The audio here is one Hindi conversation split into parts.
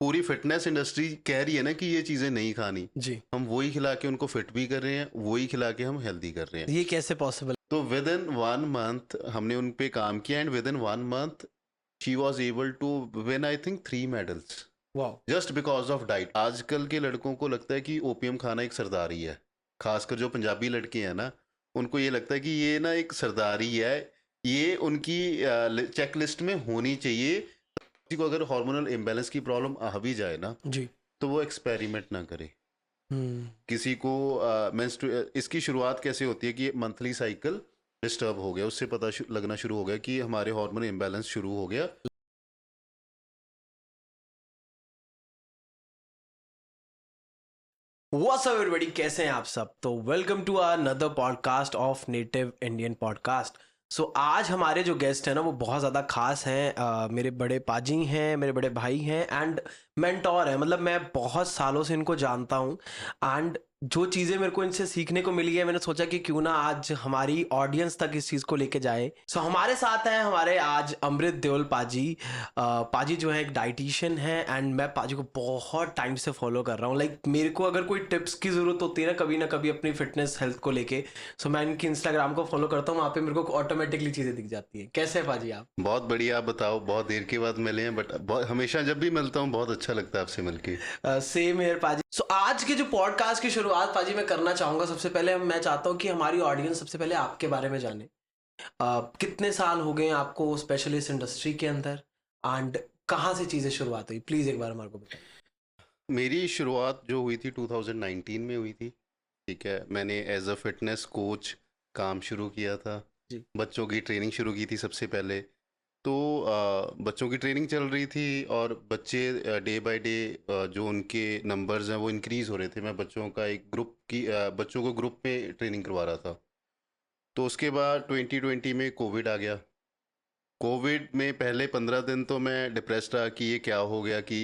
पूरी फिटनेस इंडस्ट्री कह रही है ना कि ये चीज़ें नहीं खानी, जी। हम वही खिला के उनको फिट भी कर रहे हैं, वही खिला के हम हेल्दी कर रहे हैं। ये कैसे पॉसिबल? तो विद इन 1 मंथ हमने उन पे काम किया and within 1 month she was able to win I think 3 medals wow! Just because of diet. आजकल के लड़कों को लगता है कि ओपीएम खाना एक सरदारी है। ख़ासकर जो पंजाबी लड़के हैं ना, उनको ये लगता है कि ये ना एक सरदारी है, ये उनकी चेक लिस्ट में होनी चाहिए। किसी को अगर हार्मोनल इम्बैलेंस की प्रॉब्लम आ भी जाए ना, जी। तो वो एक्सपेरिमेंट ना करे। हुँ। किसी को इसकी शुरुआत कैसे होती है कि मंथली साइकिल डिस्टर्ब हो गया, उससे पता लगना शुरू हो गया कि हमारे हार्मोन इम्बैलेंस शुरू हो गया। व्हाट्स अप एवरीबॉडी, कैसे हैं आप सब? तो welcome to another podcast of native Indian podcast. So आज हमारे जो गेस्ट हैं ना वो बहुत ज़्यादा खास हैं। मेरे बड़े पाजी हैं, मेरे बड़े भाई हैं एंड मेंटोर हैं। मतलब मैं बहुत सालों से इनको जानता हूँ एंड जो चीज़ें मेरे को इनसे सीखने को मिली है, मैंने सोचा कि क्यों ना आज हमारी ऑडियंस तक इस चीज़ को लेके जाए। सो हमारे साथ हैं हमारे आज अमृत देओल पाजी। पाजी जो है एक डाइटिशियन है एंड मैं पाजी को बहुत टाइम से फॉलो कर रहा हूँ। लाइक मेरे को अगर कोई टिप्स की ज़रूरत होती है ना कभी अपनी फिटनेस हेल्थ को लेके, सो मैं इनकी इंस्टाग्राम को फॉलो करता हूँ। वहाँ पे मेरे को ऑटोमेटिकली चीज़ें दिख जाती हैं। कैसे है पाजी आप? बहुत बढ़िया, आप बताओ। बहुत देर के बाद मिले हैं, बट हमेशा जब भी मिलता हूँ बहुत अच्छा लगता है आपसे मिलके। सेम हेयर पाजी। सो आज के जो पॉडकास्ट की शुरुआत पाजी मैं करना चाहूँगा, सबसे पहले मैं चाहता हूँ कि हमारी ऑडियंस सबसे पहले आपके बारे में जाने। कितने साल हो गए हैं आपको स्पेशली इस इंडस्ट्री के अंदर एंड कहाँ से चीज़ें शुरुआत हुई? प्लीज़ एक बार हमारे को बताइए। मेरी शुरुआत जो हुई थी 2019 में हुई थी। ठीक है, मैंने एज अ फिटनेस कोच काम शुरू किया था। जी। बच्चों की ट्रेनिंग शुरू की थी सबसे पहले। तो बच्चों की ट्रेनिंग चल रही थी और बच्चे डे बाय डे जो उनके नंबर्स हैं वो इंक्रीज़ हो रहे थे। मैं बच्चों का एक ग्रुप की बच्चों को ग्रुप में ट्रेनिंग करवा रहा था। तो उसके बाद 2020 में कोविड आ गया। कोविड में पहले 15 दिन तो मैं डिप्रेस्ड रहा कि ये क्या हो गया कि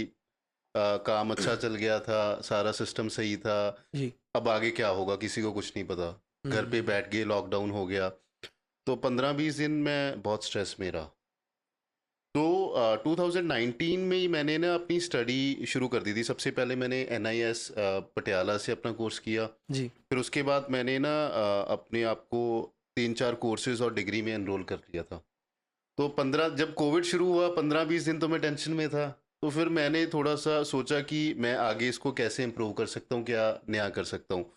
काम अच्छा चल गया था, सारा सिस्टम सही था, जी। अब आगे क्या होगा किसी को कुछ नहीं पता। घर पे बैठ गए, लॉकडाउन हो गया। तो 15-20 दिन मैं बहुत स्ट्रेस में रहा। तो 2019 में ही मैंने ना अपनी स्टडी शुरू कर दी थी। सबसे पहले मैंने एनआईएस पटियाला से अपना कोर्स किया। जी। फिर उसके बाद मैंने ना अपने आप को 3-4 कोर्सेज और डिग्री में एनरोल कर लिया था। तो 15 जब कोविड शुरू हुआ, 15-20 दिन तो मैं टेंशन में था। तो फिर मैंने थोड़ा-सा सोचा कि मैं आगे इसको कैसे इम्प्रूव कर सकता हूँ, क्या नया कर सकता हूँ।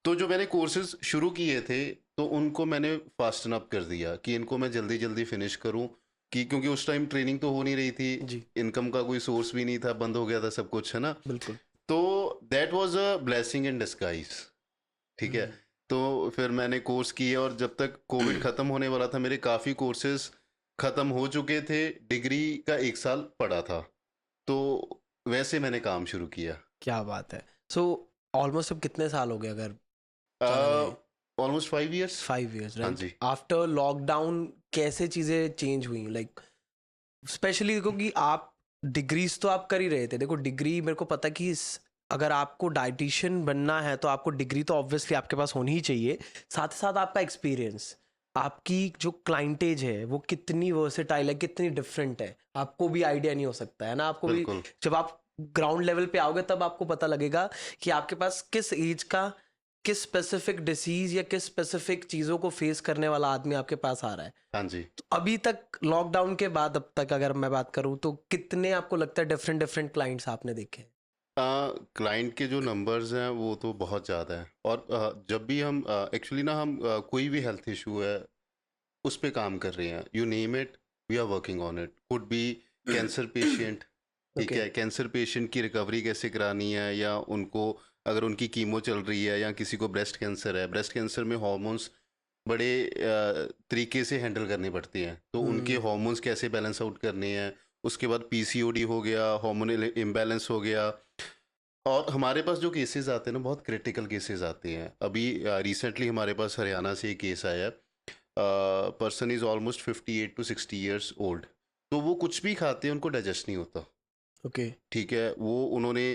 तो जो मैंने कोर्सेज़ शुरू किए थे, तो उनको मैंने फास्टन अप कर दिया कि इनको मैं जल्दी-जल्दी फिनिश करूँ, कि क्योंकि उस टाइम ट्रेनिंग तो हो नहीं रही थी, जी। इनकम का कोई सोर्स भी नहीं था, बंद हो गया था सब कुछ, है ना? बिल्कुल। तो that was a blessing in disguise. ठीक है? हुँ। तो फिर मैंने कोर्स किए और जब तक कोविड ख़त्म होने वाला था, मेरे काफ़ी कोर्सेज़ ख़त्म हो चुके थे, डिग्री का 1 साल पड़ा था। तो वैसे मैंने काम शुरू किया। क्या बात है! सो ऑलमोस्ट अब कितने साल हो गए अगर जाने? Almost 5 years. 5 इयर्स, हाँ राइट? जी। आफ्टर लॉकडाउन कैसे चीज़ें चेंज हुई? लाइक स्पेशली देखो कि आप डिग्रीज़ तो आप कर ही रहे थे। देखो डिग्री मेरे को पता है कि अगर आपको डायटीशियन बनना है तो आपको डिग्री तो ऑब्वियसली आपके पास होनी ही चाहिए। साथ ही साथ आपका एक्सपीरियंस, आपकी जो क्लाइंटेज है वो कितनी वर्सेटाइल है, कितनी डिफरेंट है, आपको भी आइडिया नहीं हो सकता है ना? आपको भी बिल्कुल। जब आप ग्राउंड लेवल पे आओगे तब आपको पता लगेगा कि आपके पास किस एज का, किस स्पेसिफिक डिसीज़ या किस स्पेसिफिक चीज़ों को फेस करने वाला आदमी आपके पास आ रहा है। हाँ जी। तो अभी तक लॉकडाउन के बाद अब तक अगर मैं बात करूं तो कितने आपको लगता है डिफरेंट डिफरेंट क्लाइंट्स आपने देखे हैं? क्लाइंट के जो नंबर्स हैं वो तो बहुत ज़्यादा हैं और जब भी हम एक्चुअली ना हम कोई भी हेल्थ इशू है उस पे काम कर रहे हैं, you name it, we are working on it. Could be cancer patient. ठीक ओके। है, कैंसर पेशेंट की रिकवरी कैसे करानी है, या उनको अगर उनकी कीमो चल रही है, या किसी को ब्रेस्ट कैंसर है, ब्रेस्ट कैंसर में हार्मोन्स बड़े तरीके से हैंडल करने पड़ते हैं, तो उनके हम्म। हार्मोन्स कैसे बैलेंस आउट करने हैं। उसके बाद पीसीओडी हो गया, हार्मोनल इम्बैलेंस हो गया। और हमारे पास जो केसेस आते हैं ना, बहुत क्रिटिकल केसेस आते हैं। अभी रिसेंटली हमारे पास हरियाणा से एक केस आया है। Person is almost 58 to 60 years old. तो वो कुछ भी खाते हैं उनको डाइजेस्ट नहीं होता। ओके। ठीक है, वो उन्होंने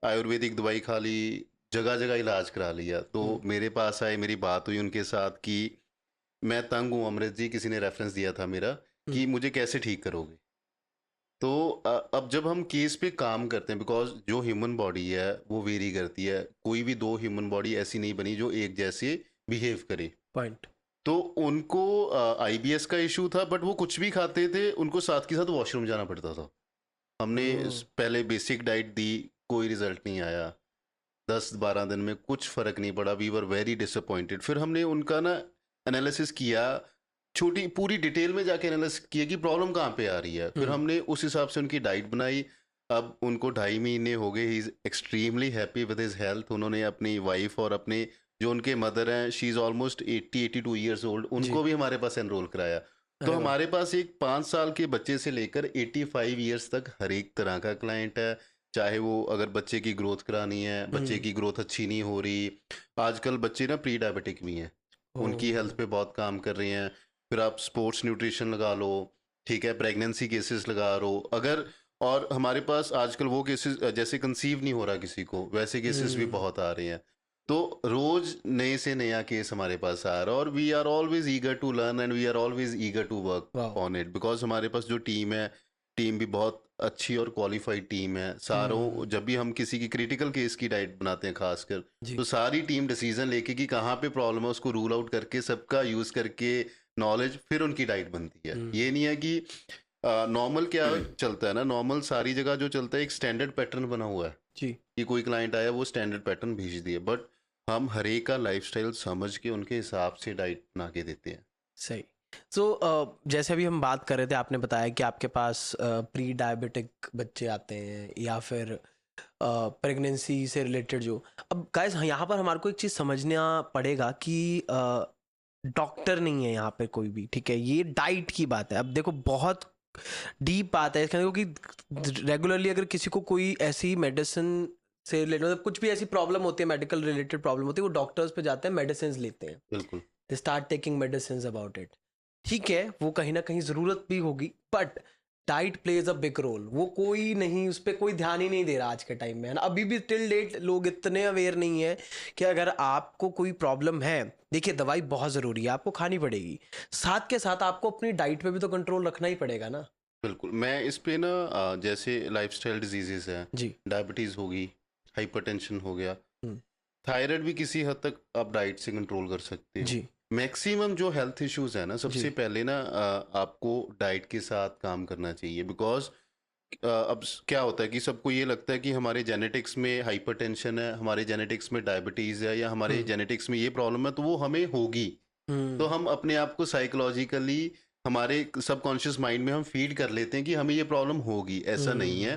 आयुर्वेदिक दवाई खा ली, जगह जगह इलाज करा लिया। तो हम्म। मेरे पास आए, मेरी बात हुई उनके साथ कि मैं तंग हूँ अमृत जी, किसी ने रेफरेंस दिया था मेरा, हम्म। कि मुझे कैसे ठीक करोगे। तो अब जब हम केस पे काम करते हैं, बिकॉज जो ह्यूमन बॉडी है वो वेरी करती है, कोई भी दो ह्यूमन बॉडी ऐसी नहीं बनी जो एक जैसे बिहेव करे। पॉइंट। तो उनको आईबीएस का इशू था, बट वो कुछ भी खाते थे, उनको साथ के साथ वॉशरूम जाना पड़ता था। हमने पहले बेसिक डाइट दी, कोई रिजल्ट नहीं आया। 10-12 दिन में कुछ फर्क नहीं पड़ा, वी वर वेरी डिसअपॉइंटेड। फिर हमने उनका ना एनालिसिस किया, छोटी पूरी डिटेल में जाके एनालिसिस किया कि प्रॉब्लम कहाँ पे आ रही है। फिर हमने उस हिसाब से उनकी डाइट बनाई। अब उनको 2.5 महीने हो गए, he is extremely happy with his health. उन्होंने अपनी वाइफ और अपने जो उनके मदर हैं, she is almost 80-82 years old, उनको भी हमारे पास एनरोल कराया। तो हमारे पास एक 5 साल के बच्चे से लेकर 85 ईयर्स तक हर एक तरह का क्लाइंट है। चाहे वो अगर बच्चे की ग्रोथ करानी है, बच्चे की ग्रोथ अच्छी नहीं हो रही, आजकल बच्चे ना प्री डायबिटिक भी हैं, उनकी हेल्थ पे बहुत काम कर रहे हैं। फिर आप स्पोर्ट्स न्यूट्रिशन लगा लो, ठीक है, प्रेगनेंसी केसेस लगा लो अगर। और हमारे पास आजकल वो केसेस, जैसे कंसीव नहीं हो रहा किसी को, वैसे केसेस भी बहुत आ रहे हैं। तो रोज नए से नया केस हमारे पास आ रहा है, और we are always eager to learn and we are always eager to work on it, because हमारे पास जो टीम है, टीम भी बहुत अच्छी और क्वालिफाइड टीम है। सारों जब भी हम किसी की क्रिटिकल केस की डाइट बनाते हैं खासकर, तो सारी टीम डिसीजन लेके कि कहाँ पे प्रॉब्लम है उसको रूल आउट करके, सबका यूज करके नॉलेज, फिर उनकी डाइट बनती है। ये नहीं है कि नॉर्मल क्या चलता है ना, नॉर्मल सारी जगह जो चलता है एक स्टैंडर्ड पैटर्न बना हुआ है जी। कि कोई क्लाइंट आया वो स्टैंडर्ड पैटर्न भेज दिए, बट हम हर एक का लाइफस्टाइल समझ के उनके हिसाब से डाइट बना के देते हैं। सही। सो जैसे अभी हम बात कर रहे थे, आपने बताया कि आपके पास प्री डायबिटिक बच्चे आते हैं या फिर प्रेगनेंसी से रिलेटेड जो। अब गाइस यहाँ पर हमारे को एक चीज़ समझना पड़ेगा कि डॉक्टर नहीं है यहाँ पे कोई भी, ठीक है, ये डाइट की बात है। अब देखो बहुत डीप बात है इसके अंदर, क्योंकि रेगुलरली अगर किसी को कोई ऐसी मेडिसिन से रिलेटेड, मतलब कुछ भी ऐसी प्रॉब्लम होती है, मेडिकल रिलेटेड प्रॉब्लम होती है, वो डॉक्टर्स पे जाते हैं, मेडिसिन लेते हैं, बिल्कुल, they start taking medicine about it. ठीक है, वो कहीं ना कहीं ज़रूरत भी होगी, but diet plays a big role. वो कोई नहीं, उस पर कोई ध्यान ही नहीं दे रहा आज के टाइम में, है ना। अभी भी टिल डेट लोग इतने अवेयर नहीं है कि अगर आपको कोई प्रॉब्लम है, देखिए दवाई बहुत ज़रूरी है, आपको खानी पड़ेगी, साथ के साथ आपको अपनी डाइट पे भी तो कंट्रोल रखना ही पड़ेगा ना। बिल्कुल। मैं इस पे ना जैसे लाइफस्टाइल डिजीजेस हैं, जी। डायबिटीज़ होगी, हाइपरटेंशन हो गया, हम्म, थायराइड भी किसी हद तक आप डाइट से कंट्रोल कर सकते हो। जी मैक्सिमम जो हेल्थ इश्यूज है ना, सबसे जी पहले ना आपको डाइट के साथ काम करना चाहिए, बिकॉज अब क्या होता है कि सबको ये लगता है कि हमारे जेनेटिक्स में हाइपरटेंशन है, हमारे जेनेटिक्स में डायबिटीज़ है, या हमारे जेनेटिक्स में ये प्रॉब्लम है, तो वो हमें होगी। तो हम अपने आप को साइकोलॉजिकली हमारे सबकॉन्शियस माइंड में हम फीड कर लेते हैं कि हमें ये प्रॉब्लम होगी। ऐसा नहीं है।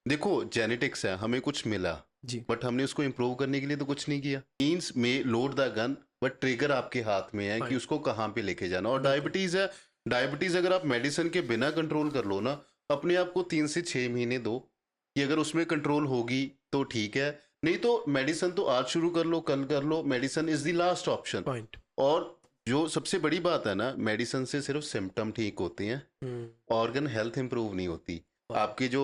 देखो, जेनेटिक्स है, हमें कुछ मिला, जी। बट हमने उसको इम्प्रूव करने के लिए तो कुछ नहीं किया। मीन्स में load the gun, but trigger आपके हाथ में है कि उसको कहाँ पे लेके जाना। और डायबिटीज है, डायबिटीज अगर आप मेडिसिन के बिना कंट्रोल कर लो ना, अपने आप को 3 से 6 महीने दो कि अगर उसमें कंट्रोल होगी तो ठीक है, नहीं तो मेडिसिन तो आज शुरू कर लो, कल कर लो, medicine is the last option. Point. और जो सबसे बड़ी बात है ना, मेडिसिन से सिर्फ सिम्टम ठीक होते हैं, ऑर्गन हेल्थ इंप्रूव नहीं होती। आपके जो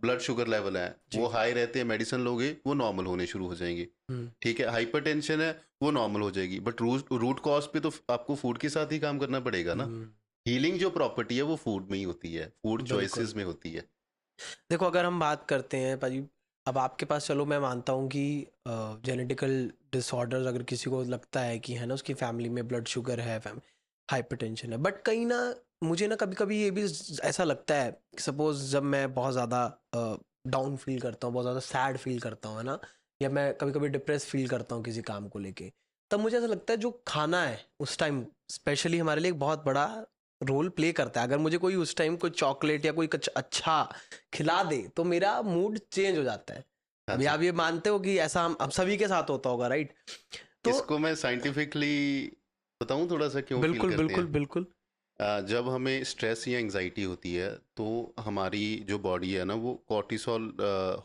ब्लड शुगर लेवल है वो हाई रहते हैं, मेडिसिन लोगे वो नॉर्मल होने शुरू हो जाएंगे। ठीक है, हाइपरटेंशन है वो नॉर्मल हो जाएगी, बट रूट कॉज पे तो आपको फूड के साथ ही काम करना पड़ेगा ना। हीलिंग जो प्रॉपर्टी है वो फूड में ही होती है, फूड चॉइसेस में होती है। देखो अगर हम बात करते हैं भाजी, अब आपके पास, चलो मैं मानता हूँ कि जेनेटिकल डिसऑर्डर अगर किसी को लगता है कि है ना उसकी फैमिली में ब्लड शुगर है, हाइपरटेंशन है, बट कहीं ना मुझे ना कभी कभी ये भी ऐसा लगता है कि सपोज जब मैं बहुत ज़्यादा डाउन फील करता हूँ, बहुत ज़्यादा सैड फील करता हूँ, है ना, या मैं कभी कभी डिप्रेस फील करता हूँ किसी काम को लेके, तब मुझे ऐसा लगता है जो खाना है उस टाइम स्पेशली हमारे लिए एक बहुत बड़ा रोल प्ले करता है। अगर मुझे कोई उस टाइम कोई चॉकलेट या कोई कुछ अच्छा खिला दे तो मेरा मूड चेंज हो जाता है। अभी आप ये मानते हो कि ऐसा हम सभी के साथ होता होगा, राइट? तो इसको मैं साइंटिफिकली बताऊं थोड़ा सा, क्यों फील बिल्कुल करते बिल्कुल हैं। बिल्कुल। जब हमें स्ट्रेस या एंजाइटी होती है तो हमारी जो बॉडी है ना वो कॉर्टिसोल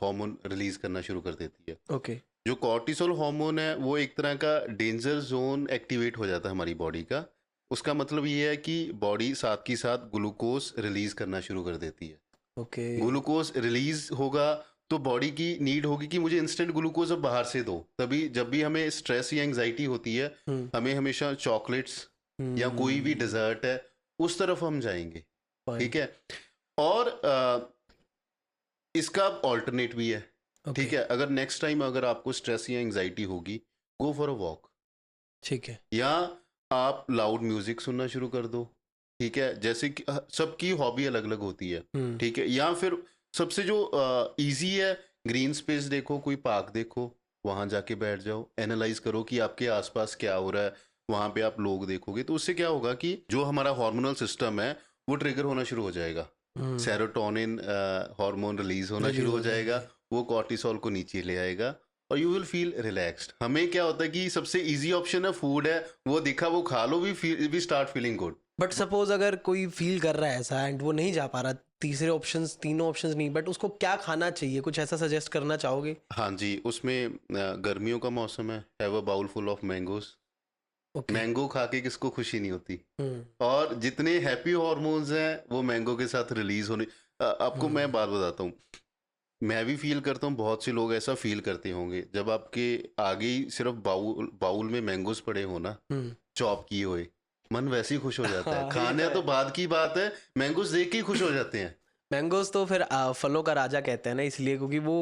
हार्मोन रिलीज करना शुरू कर देती है। ओके। जो कॉर्टिसोल हार्मोन है वो एक तरह का डेंजर जोन एक्टिवेट हो जाता है हमारी बॉडी का। उसका मतलब ये है कि बॉडी साथ की साथ ग्लूकोज रिलीज करना शुरू कर देती है। ओके। ग्लूकोज रिलीज होगा तो बॉडी की नीड होगी कि मुझे इंस्टेंट ग्लूकोज अब बाहर से दो। तभी जब भी हमें स्ट्रेस या एंजाइटी होती है, हमें हमेशा चॉकलेट्स या कोई भी डिजर्ट है उस तरफ हम जाएंगे। ठीक है। और इसका ऑल्टरनेट भी है, ठीक ओके, है। अगर नेक्स्ट टाइम अगर आपको स्ट्रेस या एंजाइटी होगी, गो फॉर अ वॉक, ठीक है। या आप लाउड म्यूजिक सुनना शुरू कर दो, ठीक है। जैसे कि सबकी हॉबी अलग अलग होती है, हुँ, ठीक है। या फिर सबसे जो इजी है, ग्रीन स्पेस देखो, कोई पार्क देखो, वहां जाके बैठ जाओ, एनालाइज करो कि आपके आसपास क्या हो रहा है। वहां पे आप लोग देखोगे तो उससे क्या होगा कि जो हमारा हार्मोनल सिस्टम है वो ट्रिगर होना शुरू हो जाएगा, हुँ, सेरोटोनिन हार्मोन रिलीज होना शुरू रिलीज़ हो हो जाएगा, जाएँगे। वो कॉर्टिसोल को नीचे ले आएगा और यू विल फील रिलैक्स्ड। हमें क्या होता है कि सबसे इजी ऑप्शन है फूड है, वो दिखा वो खा लो, we start feeling good. But suppose अगर कोई फ़ील कर रहा है ऐसा एंड वो नहीं जा पा रहा, तीसरे ऑप्शंस तीनों ऑप्शंस नहीं, बट उसको क्या खाना चाहिए? कुछ ऐसा सजेस्ट करना चाहोगे? हाँ जी, उसमें गर्मियों का मौसम है, have a bowl full of mangoes. Okay. Mango खा के किसको खुशी नहीं होती? हुँ, और जितने हैप्पी हॉर्मोन्स हैं वो मैंगो के साथ रिलीज होने। आपको मैं हुँ, बात बताता हूँ, मैं भी फील करता हूँ, बहुत से लोग ऐसा फील करते होंगे, जब आपके आगे ही सिर्फ बाउल बाउल में मैंगोज पड़े हो ना, हुँ। चॉप किए हुए, मन वैसे ही खुश हो जाता है। हाँ, ये तो खाने तो है। बाद की बात है, मैंगोज देख के ही खुश हो जाते हैं। मैंगोज़ तो फिर फलों का राजा कहते हैं ना, इसलिए क्योंकि वो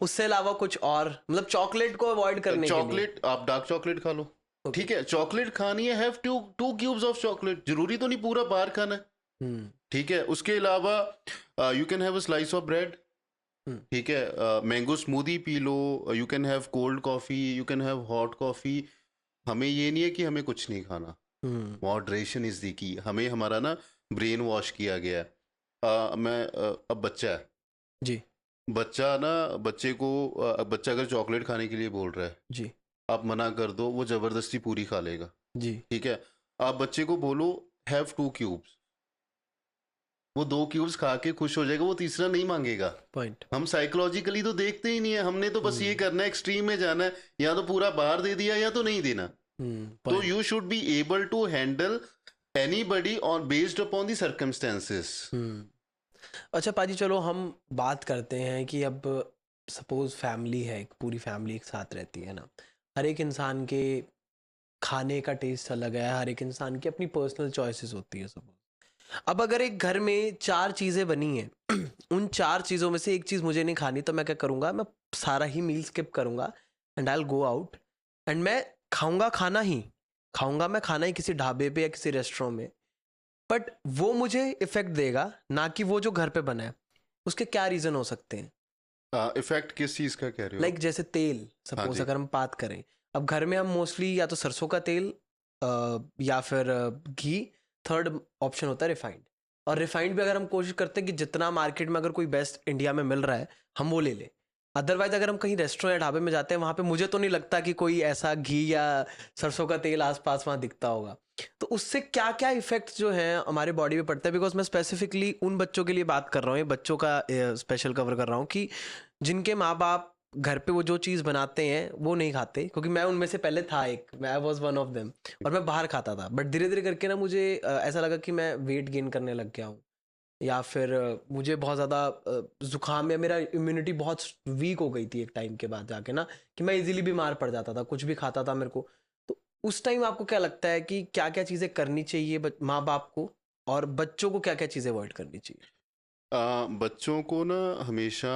उससे अलावा कुछ और मतलब चॉकलेट को अवॉइड करने के लिए। चॉकलेट, आप डार्क चॉकलेट खा लो, ओके। ठीक है। चॉकलेट खानी है, have two two cubes of chocolate, जरूरी तो नहीं पूरा बार खाना है, हुँ, ठीक है। उसके अलावा you can have a slice of bread, हुँ, ठीक है। मैंगो स्मूदी पी लो, you can have cold coffee, you can have hot coffee. हमें ये नहीं है कि हमें कुछ नहीं खाना, हुँ। मॉडरेशन इज़ दी की। हमें हमारा ना ब्रेन वॉश किया गया है। अब बच्चा है, जी, बच्चा ना, बच्चे को बच्चा अगर चॉकलेट खाने के लिए बोल रहा है, जी, आप मना कर दो, वो ज़बरदस्ती पूरी खा लेगा, जी, ठीक है। आप बच्चे को बोलो हैव 2 क्यूब्स, वो 2 क्यूब्स खा के खुश हो जाएगा, वो तीसरा नहीं माँगेगा। पॉइंट। हम साइकोलॉजिकली तो देखते ही नहीं है, हमने तो बस ये हुँ, करना है, एक्सट्रीम में जाना है, या तो पूरा बाहर दे दिया या तो नहीं देना। तो point. You should be able to handle anybody on based upon the circumstances. हुँ। अच्छा पाजी, चलो हम बात करते हैं कि अब सपोज़ फैमिली है, एक पूरी फैमिली एक साथ रहती है ना, हर एक इंसान के खाने का टेस्ट अलग है, हर एक इंसान की अपनी पर्सनल चॉइसेस होती है सपोज़। अब अगर एक घर में 4 चीज़ें बनी हैं, उन 4 चीज़ों में से एक चीज़ मुझे नहीं खानी, तो मैं क्या करूँगा, मैं सारा ही मील स्किप करूँगा and I will go out and मैं खाऊँगा खाना ही, खाऊँगा मैं खाना ही किसी ढाबे पे या किसी रेस्टोरेंट में। बट वो मुझे इफ़ेक्ट देगा, ना कि वो जो घर पे बना है। उसके क्या रीज़न हो सकते हैं? इफेक्ट किस चीज़ का कह रहे हो लाइक आप? जैसे तेल, हाँ सपोज़ जी। अगर हम बात करें, अब घर में हम मोस्टली या तो सरसों का तेल या फिर घी, थर्ड ऑप्शन होता है रिफाइंड। और रिफाइंड भी अगर हम कोशिश करते हैं कि जितना मार्केट में अगर कोई बेस्ट इंडिया में मिल रहा है, हम वो ले लें। अदरवाइज़ अगर हम कहीं रेस्टोरेंट या ढाबे में जाते हैं, वहाँ पे मुझे तो नहीं लगता कि कोई ऐसा घी या सरसों का तेल आस-पास वहाँ दिखता होगा। तो उससे क्या-क्या इफ़ेक्ट्स जो हैं हमारे बॉडी पे पड़ता है? बिकॉज़ मैं स्पेसिफिकली उन बच्चों के लिए बात कर रहा हूँ, ये बच्चों का स्पेशल कवर कर रहा हूँ कि जिनके माँ-बाप घर पे वो जो चीज़ बनाते हैं वो नहीं खाते, क्योंकि मैं उनमें से पहले था एक, मैं I was one of them और मैं बाहर खाता था। बट धीरे-धीरे करके ना मुझे ऐसा लगा कि मैं वेट गेन करने लग गया हूँ, या फिर मुझे बहुत ज़्यादा ज़ुकाम या मेरा इम्यूनिटी बहुत वीक हो गई थी एक टाइम के बाद जाके ना, कि मैं ईज़िली बीमार पड़ जाता था, कुछ भी खाता था मेरे को। तो उस टाइम आपको क्या लगता है कि क्या-क्या चीज़ें करनी चाहिए माँ-बाप को, और बच्चों को क्या-क्या चीज़ें अवॉइड करनी चाहिए? बच्चों को ना हमेशा,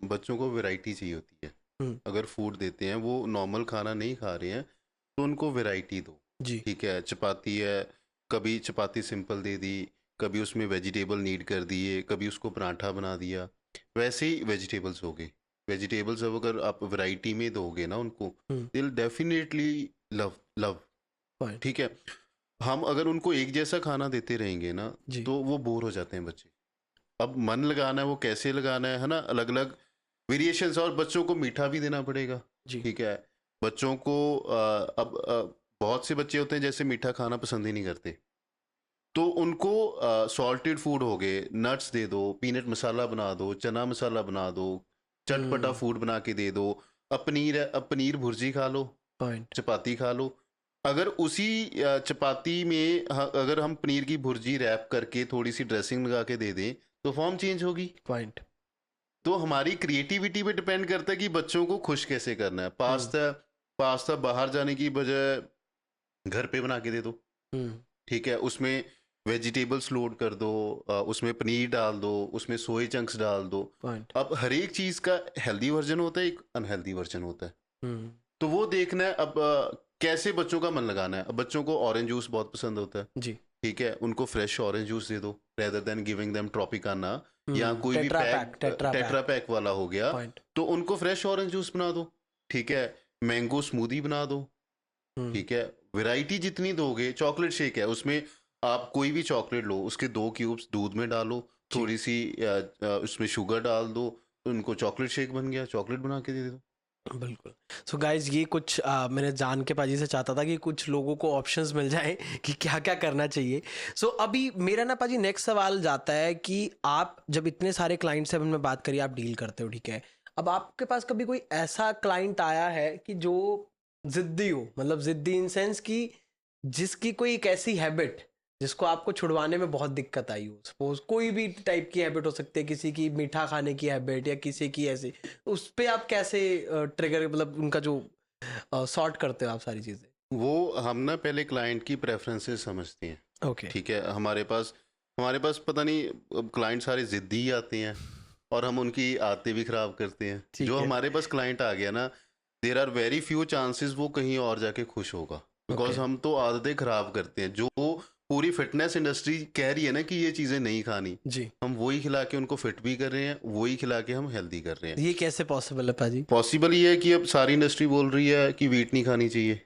बच्चों को वैरायटी चाहिए होती है। हुँ, अगर फूड देते हैं, वो नॉर्मल खाना नहीं खा रहे हैं, तो उनको वैरायटी दो, जी। ठीक है। चपाती है, कभी चपाती सिंपल दे दी, कभी उसमें वेजिटेबल नीड कर दिए, कभी उसको पराठा बना दिया, वैसे ही वेजिटेबल्स हो गए। वेजिटेबल्स अब अगर आप वैरायटी में दोगे ना उनको, हुँ, they will definitely love love, point. ठीक है। हम अगर उनको एक जैसा खाना देते रहेंगे ना, जी, तो वो बोर हो जाते हैं बच्चे। अब मन लगाना है, वो कैसे लगाना है ना, अलग अलग वेरिएशंस। और बच्चों को मीठा भी देना पड़ेगा, जी। ठीक है। बच्चों को अब बहुत से बच्चे होते हैं जैसे मीठा खाना पसंद ही नहीं करते, तो उनको सॉल्टेड फूड हो गए, नट्स दे दो, पीनट मसाला बना दो, चना मसाला बना दो, चटपटा हुँ, फूड बना के दे दो। अब पनीर है, अब पनीर भुर्जी खा लो, पॉइंट। चपाती खा लो। अगर उसी चपाती में अगर हम पनीर की भुर्जी रैप करके थोड़ी सी ड्रेसिंग लगा के दे दें, तो फॉर्म चेंज होगी। पॉइंट। तो हमारी क्रिएटिविटी पे डिपेंड करता है कि बच्चों को खुश कैसे करना है। हुँ, पास्ता, पास्ता बाहर जाने की बजाय घर पे बना के दे दो, हुँ, ठीक है। उसमें वेजिटेबल्स लोड कर दो, उसमें पनीर डाल दो, उसमें सोए चंक्स डाल दो। पॉइंट। अब हर एक चीज़ का हेल्दी वर्जन होता है, एक अनहेल्दी वर्जन होता है। हम्म। तो वो देखना है अब कैसे बच्चों का मन लगाना है। अब बच्चों को ऑरेंज जूस बहुत पसंद होता है, जी। ठीक है, उनको फ्रेश ऑरेंज जूस दे दो rather than giving them Tropicana या कोई भी tetra pack, pack, tetra tetra pack. Pack वाला हो गया। पॉइंट। तो उनको फ्रेश ऑरेंज जूस बना दो, ठीक है, मैंगो स्मूदी बना दो, हम्म। ठीक है। वैरायटी जितनी दोगे, चॉकलेट शेक है उसमें आप कोई भी चॉकलेट लो, उसके 2 क्यूब्स दूध में डालो, जी। थोड़ी सी उसमें शुगर डाल दो, उनको चॉकलेट शेक बन गया, चॉकलेट बना के दे दो। बिल्कुल। सो गाइज ये कुछ मैंने जान के पाजी से चाहता था कि कुछ लोगों को ऑप्शंस मिल जाएं कि क्या क्या करना चाहिए। सो अभी मेरा ना पाजी नेक्स्ट सवाल जाता है कि आप जब इतने सारे क्लाइंट से में बात करिए, आप डील करते हो, ठीक है, अब आपके पास कभी कोई ऐसा क्लाइंट आया है कि जो जिद्दी हो, मतलब जिद्दी इन सेंस कि जिसकी कोई एक ऐसी हैबिट जिसको आपको छुड़वाने में बहुत दिक्कत आई हो, सपोज कोई भी टाइप की हैबिट हो सकती है, किसी की मीठा खाने की हैबिट या किसी की ऐसी, उस पे आप कैसे ट्रिगर, मतलब उनका जो सॉर्ट करते हो आप सारी चीजें? वो हम ना पहले क्लाइंट की प्रेफरेंसेस समझते हैं, ओके। ठीक है। हमारे पास पता नहीं क्लाइंट सारे जिद्दी ही आते हैं और हम उनकी आदतें भी खराब करते हैं। ठीक जो है। हमारे पास क्लाइंट आ गया ना, there are very few chances वो कहीं और जाके खुश होगा, बिकॉज ओके। हम तो आदतें खराब करते हैं। जो पूरी फिटनेस इंडस्ट्री कह रही है ना कि ये चीज़ें नहीं खानी, जी। हम वही खिला के उनको फिट भी कर रहे हैं, वही खिला के हम हेल्दी कर रहे हैं। ये कैसे पॉसिबल है पाजी? पॉसिबल ये है कि अब सारी इंडस्ट्री बोल रही है कि वीट नहीं खानी चाहिए,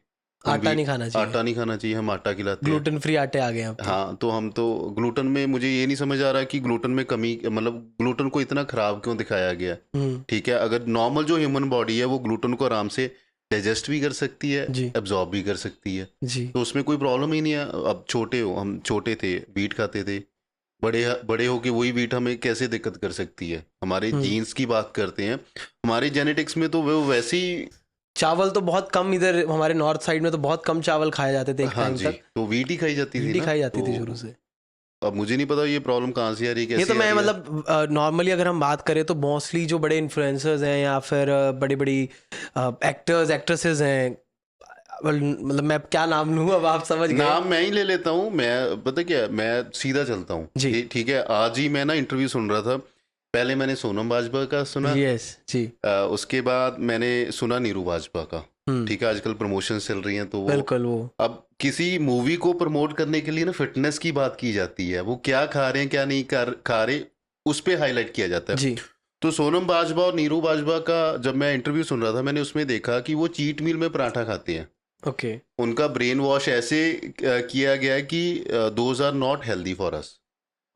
हम आटा नहीं वीट, खाना चाहिए, आटा नहीं खाना चाहिए, हम आटा खिलाते हैं। ग्लूटेन फ्री आटे आ गए हैं अब तो। हाँ, तो हम तो ग्लूटन में, मुझे ये नहीं समझ आ रहा कि ग्लूटन में कमी, मतलब ग्लूटन को इतना खराब क्यों दिखाया गया है। हम्म। ठीक है, अगर नॉर्मल जो ह्यूमन बॉडी है वो ग्लूटन को आराम से डाइजेस्ट भी कर सकती है, जी। एब्जॉर्ब भी कर सकती है, जी। तो उसमें कोई प्रॉब्लम ही नहीं है। अब छोटे हो, हम छोटे थे वीट खाते थे, बड़े बड़े हो के वही वीट हमें कैसे दिक्कत कर सकती है। हमारे हम्म। जीन्स की बात करते हैं, हमारे जेनेटिक्स में तो वो वैसे ही। चावल तो बहुत कम, इधर हमारे नॉर्थ साइड में तो बहुत कम चावल खाए जाते थे एक हाँ टाइम जी, तक। तो वीट ही खाई जाती थी वीट ही ना, खाई जाती थी शुरू तो से। अब मुझे नहीं पता ये प्रॉब्लम कहाँ से आ रही है, ये तो कैसे आ मैं रही है। मतलब नॉर्मली अगर हम बात करें तो मोस्टली जो बड़े इन्फ्लुएंसर्स हैं या फिर बड़ी बड़ी एक्टर्स एक्ट्रेसेस हैं, मतलब मैं क्या नाम लूँ, अब आप समझ गए। नाम मैं ही ले लेता हूँ, मैं पता क्या, मैं सीधा चलता हूँ। जी। ठीक है, आज ही मैं ना इंटरव्यू सुन रहा था। पहले मैंने सोनम बाजवा का सुना, यस जी। उसके बाद मैंने सुना नीरू बाजवा का। हम्म। ठीक है, आजकल प्रमोशन चल रही हैं तो वो, बिल्कुल वो। अब किसी मूवी को प्रमोट करने के लिए ना फिटनेस की बात की जाती है, वो क्या खा रहे हैं क्या नहीं खा रहे, उस पे हाईलाइट किया जाता है। जी। तो सोनम बाजवा और नीरू बाजवा का जब मैं इंटरव्यू सुन रहा था, मैंने उसमें देखा कि वो चीट मील में पराठा खाते हैं। ओके। उनका ब्रेन वॉश ऐसे किया गया है कि those are not healthy for us.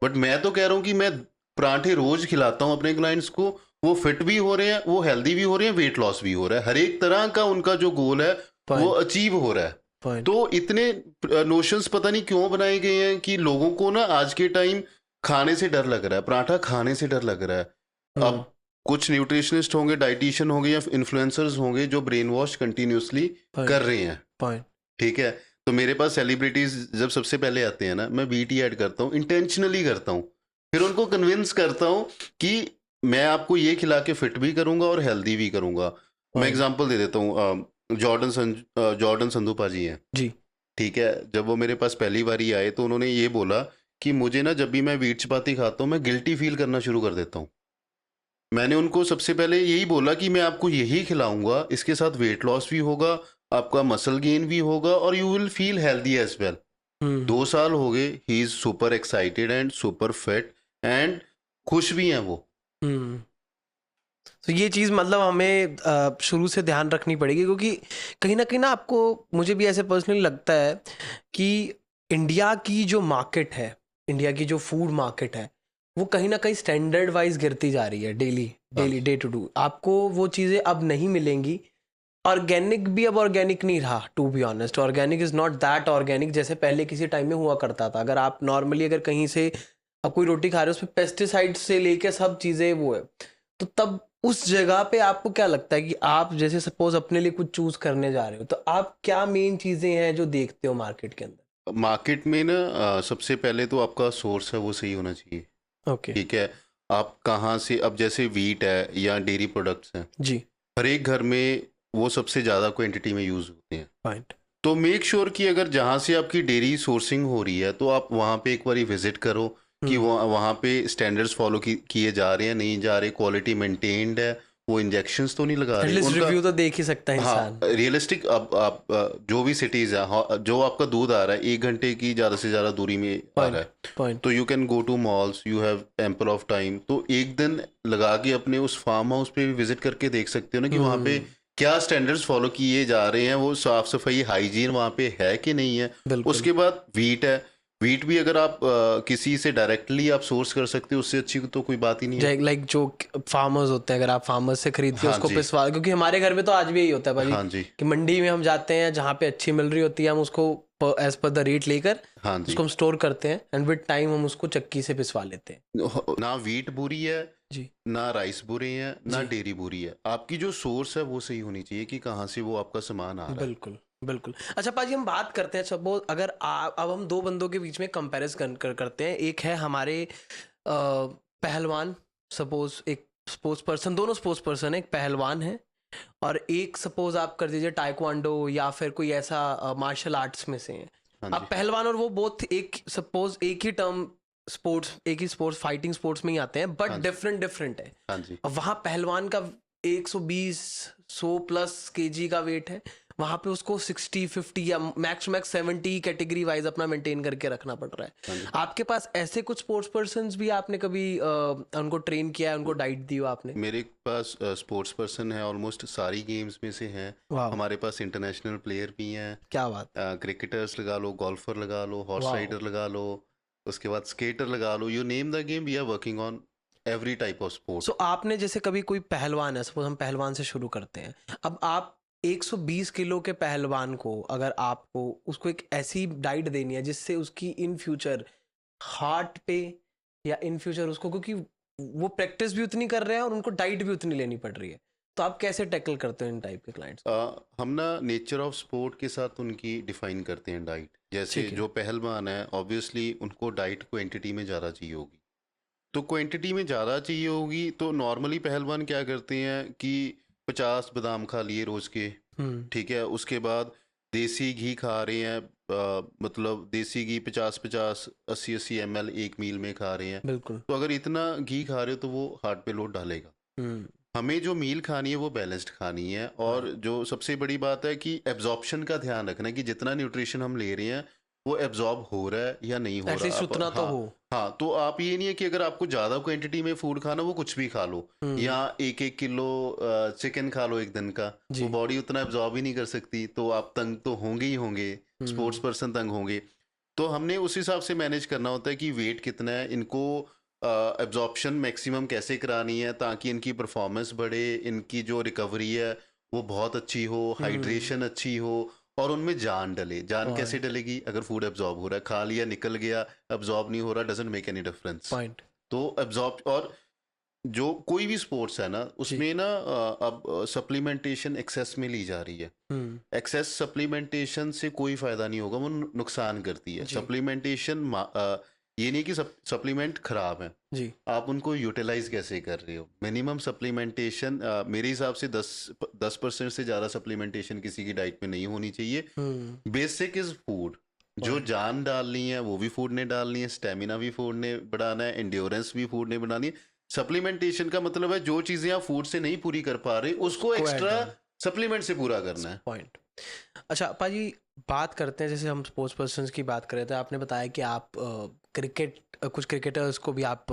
But मैं तो कह रहा हूँ कि मैं पराठे रोज खिलाता हूँ अपने क्लाइंट्स को, वो फिट भी हो रहे हैं, वो हेल्दी भी हो रहे हैं, वेट लॉस भी हो रहा है, हर एक तरह का उनका जो गोल है वो पॉइंट। अचीव हो रहा है। पॉइंट। तो इतने नोशंस पता नहीं क्यों बनाए गए हैं कि लोगों को ना आज के टाइम खाने से डर लग रहा है, पराठा खाने से डर लग रहा है। हम्म। अब कुछ न्यूट्रिशनिस्ट होंगे, डाइटिशियन होंगे या इन्फ्लुएंसर्स होंगे जो ब्रेन वॉश कंटिन्यूसली कर रहे हैं। पॉइंट। ठीक है, तो मेरे पास सेलिब्रिटीज जब सबसे पहले आते हैं ना, मैं बीटी ऐड करता हूँ, इंटेंशनली करता हूँ, फिर उनको कन्विंस करता हूँ कि मैं आपको ये खिला के फिट भी करूंगा और हेल्दी भी करूंगा। मैं एग्जांपल दे देता हूँ, जॉर्डन संधू पाजी हैं। जी। ठीक है, जब वो मेरे पास पहली बार ही आए तो उन्होंने ये बोला कि मुझे ना जब भी मैं वीट चपाती खाता हूँ मैं गिल्टी फील करना शुरू कर देता हूँ। मैंने उनको सबसे पहले यही बोला कि मैं आपको यही खिलाऊंगा, इसके साथ वेट लॉस भी होगा, आपका मसल गेन भी होगा और you will feel healthy as well. 2 साल हो गए, he is super excited and super fit and खुश भी हैं वो। तो ये चीज़ मतलब हमें शुरू से ध्यान रखनी पड़ेगी, क्योंकि कहीं ना आपको, मुझे भी ऐसे पर्सनली लगता है कि इंडिया की जो मार्केट है, इंडिया की जो फूड मार्केट है, वो कहीं ना कहीं स्टैंडर्ड वाइज गिरती जा रही है daily daily, day to day. आपको वो चीज़ें अब नहीं मिलेंगी। ऑर्गेनिक भी अब ऑर्गेनिक नहीं रहा, to be honest. Organic is not that organic जैसे पहले किसी टाइम में हुआ करता था। अगर आप नॉर्मली अगर कहीं से अब कोई रोटी खा रहे हो, उसमें पेस्टिसाइड से लेके सब चीज़ें वो है, तो तब उस जगह पे आपको क्या लगता है कि आप जैसे सपोज अपने लिए कुछ चूज करने जा रहे हो, तो आप क्या मेन चीज़ें हैं जो देखते हो मार्केट के अंदर? मार्केट में ना सबसे पहले तो आपका सोर्स है वो सही होना चाहिए। ओके। ठीक है, आप कहाँ से, अब जैसे वीट है या डेयरी प्रोडक्ट्स हैं, जी। हर एक घर में वो सबसे ज़्यादा क्वांटिटी में यूज़ होते हैं। पॉइंट। तो मेक श्योर कि अगर जहाँ से आपकी डेयरी सोर्सिंग हो रही है तो आप वहाँ पे एक बारी विजिट करो कि वहाँ पे स्टैंडर्ड्स फॉलो किए जा रहे हैं, नहीं जा रहे, क्वालिटी मेंटेन्ड है, वो इंजेक्शंस तो नहीं लगा रहे एटलीस्ट उनका। रिव्यू तो देख ही सकता है हाँ, इंसान। रियलिस्टिक। अब आप जो भी सिटीज़ है, जो आपका दूध आ रहा है 1 घंटे की ज़्यादा से ज़्यादा दूरी में आ रहा पॉइंट है, पॉइंट। तो you can go to malls, you have ample of time, तो एक दिन लगा के अपने उस फार्म हाउस पे भी विजिट करके देख सकते हो ना कि वहाँ पे क्या स्टैंडर्ड्स फॉलो किए जा रहे हैं, वो साफ सफाई हाइजीन वहाँ पे है कि नहीं है। बिल्कुल। उसके बाद वीट है, वीट भी अगर आप किसी से डायरेक्टली आप सोर्स कर सकते हो, उससे अच्छी तो कोई बात ही नहीं है। लाइक जो फार्मर्स होते हैं, अगर आप फार्मर्स से खरीद के हाँ उसको जी, पिसवा, क्योंकि हमारे घर में तो आज भी यही होता है भाजी हाँ जी, कि मंडी में हम जाते हैं जहाँ पे अच्छी मिल रही होती है, हम उसको एज पर द रेट लेकर हाँ जी। उसको हम स्टोर करते हैं एंड विद टाइम हम उसको चक्की से पिसवा लेते हैं। ना वीट बुरी है, जी ना राइस बुरे हैं, ना जी डेयरी बुरी है, आपकी जो सोर्स है वो सही होनी चाहिए कि कहाँ से वो आपका सामान आ रहा है। बिल्कुल बिल्कुल। अच्छा पाजी, हम बात करते हैं सपोज अगर अब हम दो बंदों के बीच में कंपैरिजन करते हैं। एक है हमारे पहलवान, सपोज एक स्पोर्ट्स पर्सन, दोनों स्पोर्ट्स पर्सन है, एक पहलवान है और एक सपोज आप कर दीजिए टाइक्वांडो या फिर कोई ऐसा मार्शल आर्ट्स में से है। हाँ आप जी, पहलवान और वो बोथ एक सपोज एक ही टर्म स्पोर्ट्स, एक ही स्पोर्ट्स, फाइटिंग स्पोर्ट्स में ही आते हैं, बट हाँ जी, डिफरेंट डिफरेंट है। हाँ जी, अब वहाँ पहलवान का 120 100 प्लस केजी का वेट है, वहाँ पे उसको 60 50 या मैक्स मैक्स 70 कैटेगरी वाइज अपना मेंटेन करके रखना पड़ रहा हाँ है। जी। आपके पास ऐसे कुछ स्पोर्ट्स पर्सन भी आपने कभी उनको ट्रेन किया है, उनको डाइट दी हो आपने? मेरे पास स्पोर्ट्स पर्सन है, ऑलमोस्ट सारी गेम्स में से हैं। वाह, हमारे पास इंटरनेशनल प्लेयर भी हैं, क्या बात। क्रिकेटर्स लगा लो, गोल्फर लगा लो, हॉर्स वाह। राइडर लगा लो, उसके बाद स्केटर लगा लो, you name the game, we are working on every type of so sport. आपने जैसे कभी कोई पहलवान है, सपोज हम पहलवान से शुरू करते हैं, अब आप 120 किलो के पहलवान को अगर आपको उसको एक ऐसी डाइट देनी है जिससे उसकी इन फ्यूचर हार्ट पे या इन फ्यूचर उसको, क्योंकि वो प्रैक्टिस भी उतनी कर रहे हैं और उनको डाइट भी उतनी लेनी पड़ रही है, तो आप कैसे टैकल करते हो इन टाइप के क्लाइंट्स? हम ना नेचर ऑफ स्पोर्ट के साथ उनकी डिफाइन करते हैं डाइट। जैसे ठीक है। जो पहलवान है, ऑब्वियसली उनको डाइट क्वांटिटी में ज़्यादा चाहिए होगी, तो क्वांटिटी में ज़्यादा चाहिए होगी तो नॉर्मली पहलवान क्या करते हैं कि 50 बादाम खा लिए रोज़ के, हम्म। ठीक है, उसके बाद देसी घी खा रहे हैं, मतलब देसी घी 50-50 80-80 ml एक मील में खा रहे हैं। बिल्कुल। तो अगर इतना घी खा रहे हो तो वो हार्ट पे लोड डालेगा। हम्म। हमें जो मील खानी है वो बैलेंस्ड खानी है, और राइट। जो सबसे बड़ी बात है कि एब्जॉर्प्शन का ध्यान रखना है कि जितना न्यूट्रिशन हम ले रहे हैं वो एब्जॉर्ब हो रहा है या नहीं हो रहा। एटलीस्ट आप उतना तो हाँ, हो। हाँ, तो आप ये नहीं है कि अगर आपको ज़्यादा क्वांटिटी में फूड खाना वो कुछ भी खा लो, या 1-1 किलो चिकन खा लो एक दिन का, वो जी। बॉडी उतना एब्जॉर्ब ही नहीं कर सकती, तो आप तंग तो होंगे ही होंगे, स्पोर्ट्स पर्सन तंग होंगे। तो हमने उस हिसाब से मैनेज करना होता है कि वेट कितना है, इनको एब्जॉर्प्शन मैक्सिमम कैसे करानी है ताकि इनकी परफॉर्मेंस बढ़े, इनकी जो रिकवरी है वो बहुत अच्छी हो, हाइड्रेशन अच्छी हो, और उनमें जान डले। जान कैसे पॉइंट डलेगी? अगर फूड एब्जॉर्ब हो रहा है, खा लिया निकल गया, एब्जॉर्ब नहीं हो रहा, doesn't make any difference. Point. तो एब्जॉर्ब, और जो कोई भी स्पोर्ट्स है ना जी। उसमें ना अब सप्लीमेंटेशन एक्सेस में ली जा रही है। एक्सेस सप्लीमेंटेशन से कोई फ़ायदा नहीं होगा, वो नुकसान करती है। जी सप्लीमेंटेशन ये नहीं कि सप्लीमेंट खराब है, जी। आप उनको यूटिलाइज कैसे कर रहे हो। मिनिमम सप्लीमेंटेशन मेरे हिसाब से 10% से ज़्यादा सप्लीमेंटेशन किसी की डाइट में नहीं होनी चाहिए। बेसिक इज़ फूड, जो पॉइंट। जान डालनी है वो भी फूड ने डालनी है, स्टेमिना भी फूड ने बढ़ाना है, एंड्योरेंस भी फूड ने बढ़ानी है। सप्लीमेंटेशन का मतलब है जो चीज़ें आप फूड से नहीं पूरी कर पा रहे उसको उसको ऐड एक्स्ट्रा ऑन। सप्लीमेंट से पूरा करना है। पॉइंट। अच्छा पाजी, बात करते हैं जैसे हम स्पोर्ट्स पर्सन की बात कर रहे थे, आपने बताया कि आप क्रिकेट कुछ क्रिकेटर्स को भी आप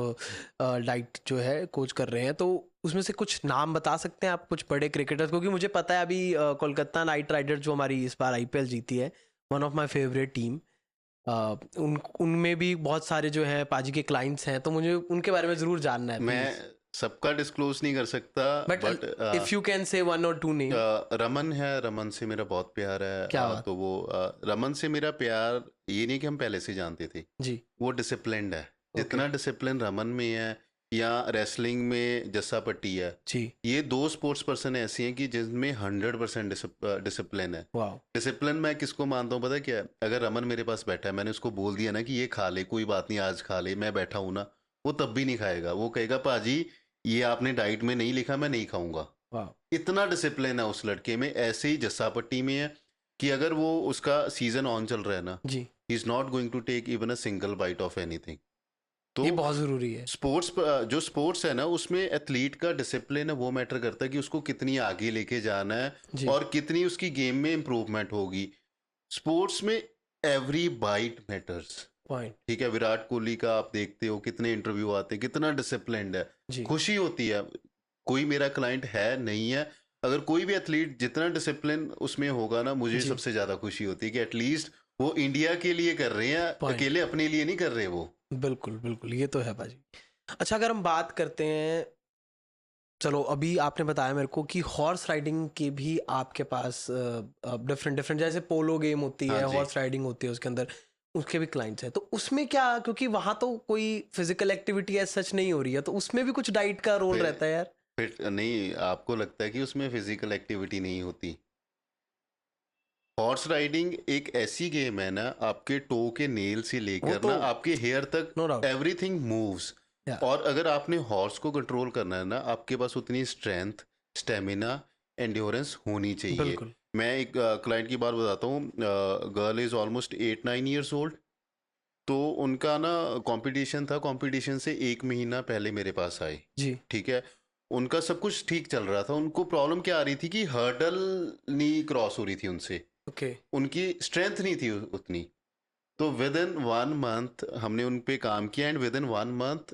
डाइट जो है कोच कर रहे हैं, तो उसमें से कुछ नाम बता सकते हैं आप, कुछ बड़े क्रिकेटर्स? क्योंकि मुझे पता है अभी कोलकाता नाइट राइडर्स जो हमारी इस बार आईपीएल जीती है, one of my favourite team, उनमें भी बहुत सारे जो है पाजी के क्लाइंट्स हैं, तो मुझे उनके बारे में ज़रूर जानना है मैं प्लीज़। सबका डिस्क्लोज नहीं कर सकता, but but if you can say 1 और 2 नेम। रमन है, रमन से मेरा बहुत प्यार है। क्या बात। तो वो रमन से मेरा प्यार ये नहीं कि हम पहले से जानते थे, जी। वो डिसिप्लिन्ड है। ओके। जितना डिसिप्लिन रमन में है, या रेसलिंग में जस्सा पट्टी है, जी। ये 2 स्पोर्ट्स पर्सन ऐसी हैं कि जिनमें 100% डिसिप्लिन है। वाह। डिसिप्लिन मैं किसको मानता हूँ पता है क्या है? अगर रमन मेरे पास बैठा है, मैंने उसको बोल दिया ना कि ये खा ले, कोई बात नहीं आज खा ले, मैं बैठा हूँ ना, वो तब भी नहीं खाएगा। वो कहेगा पाजी ये आपने डाइट में नहीं लिखा, मैं नहीं खाऊंगा। वाह। इतना डिसिप्लिन है उस लड़के में। ऐसे ही जस्सा पट्टी में है कि अगर वो उसका सीजन ऑन चल रहा है ना, जी, he is not going to take even a single bite of anything. तो ये बहुत ज़रूरी है। स्पोर्ट्स जो स्पोर्ट्स है ना, उसमें एथलीट का डिसिप्लिन है, वो मैटर करता है कि उसको कितनी आगे लेके जाना है जी, और कितनी उसकी गेम में इम्प्रूवमेंट होगी। स्पोर्ट्स में एवरी बाइट मैटर्स। पॉइंट। ठीक है, विराट कोहली का आप देखते हो कितने इंटरव्यू आते हैं, कितना डिसिप्लिन्ड है। जी, खुशी होती है, कोई मेरा क्लाइंट है नहीं है, अगर कोई भी एथलीट जितना डिसिप्लिन उसमें होगा ना, मुझे जी, सबसे ज़्यादा खुशी होती है कि एटलीस्ट वो इंडिया के लिए कर रहे हैं, पॉइंट। अकेले अपने लिए नहीं कर रहे वो। बिल्कुल, बिल्कुल, ये तो है पाजी। अच्छा, अगर हम बात करते हैं, चलो अभी आपने बताया मेरे को कि हॉर्स राइडिंग के भी आपके पास डिफरेंट डिफरेंट, जैसे पोलो गेम होती हाँ है, जी। हॉर्स राइडिंग होती है, उसके अंदर उसके भी क्लाइंट्स हैं, तो उसमें क्या, क्योंकि वहां तो कोई फिजिकल एक्टिविटी एज सच नहीं हो रही है, तो उसमें भी कुछ डाइट का रोल फिर रहता है यार? फिर नहीं, आपको लगता है कि उसमें फिजिकल एक्टिविटी नहीं होती? हॉर्स राइडिंग एक ऐसी गेम है ना, आपके टो के नेल से वो लेकर तो ना आपके हेयर तक नो डाउट। Everything moves. या और अगर आपने हॉर्स को कंट्रोल करना है ना, आपके पास उतनी स्ट्रेंथ, स्टेमिना, एंड्योरेंस होनी चाहिए। बिल्कुल। मैं एक क्लाइंट की बात बताता हूँ। Girl is almost 8-9 years old. तो उनका ना कंपटीशन था, कंपटीशन से 1 महीना पहले मेरे पास आए। जी। ठीक है, उनका सब कुछ ठीक चल रहा था, उनको प्रॉब्लम क्या आ रही थी कि हर्डल नहीं क्रॉस हो रही थी उनसे, ओके। उनकी स्ट्रेंथ नहीं थी उतनी। तो विद इन 1 मंथ हमने उन पे काम किया, and within 1 month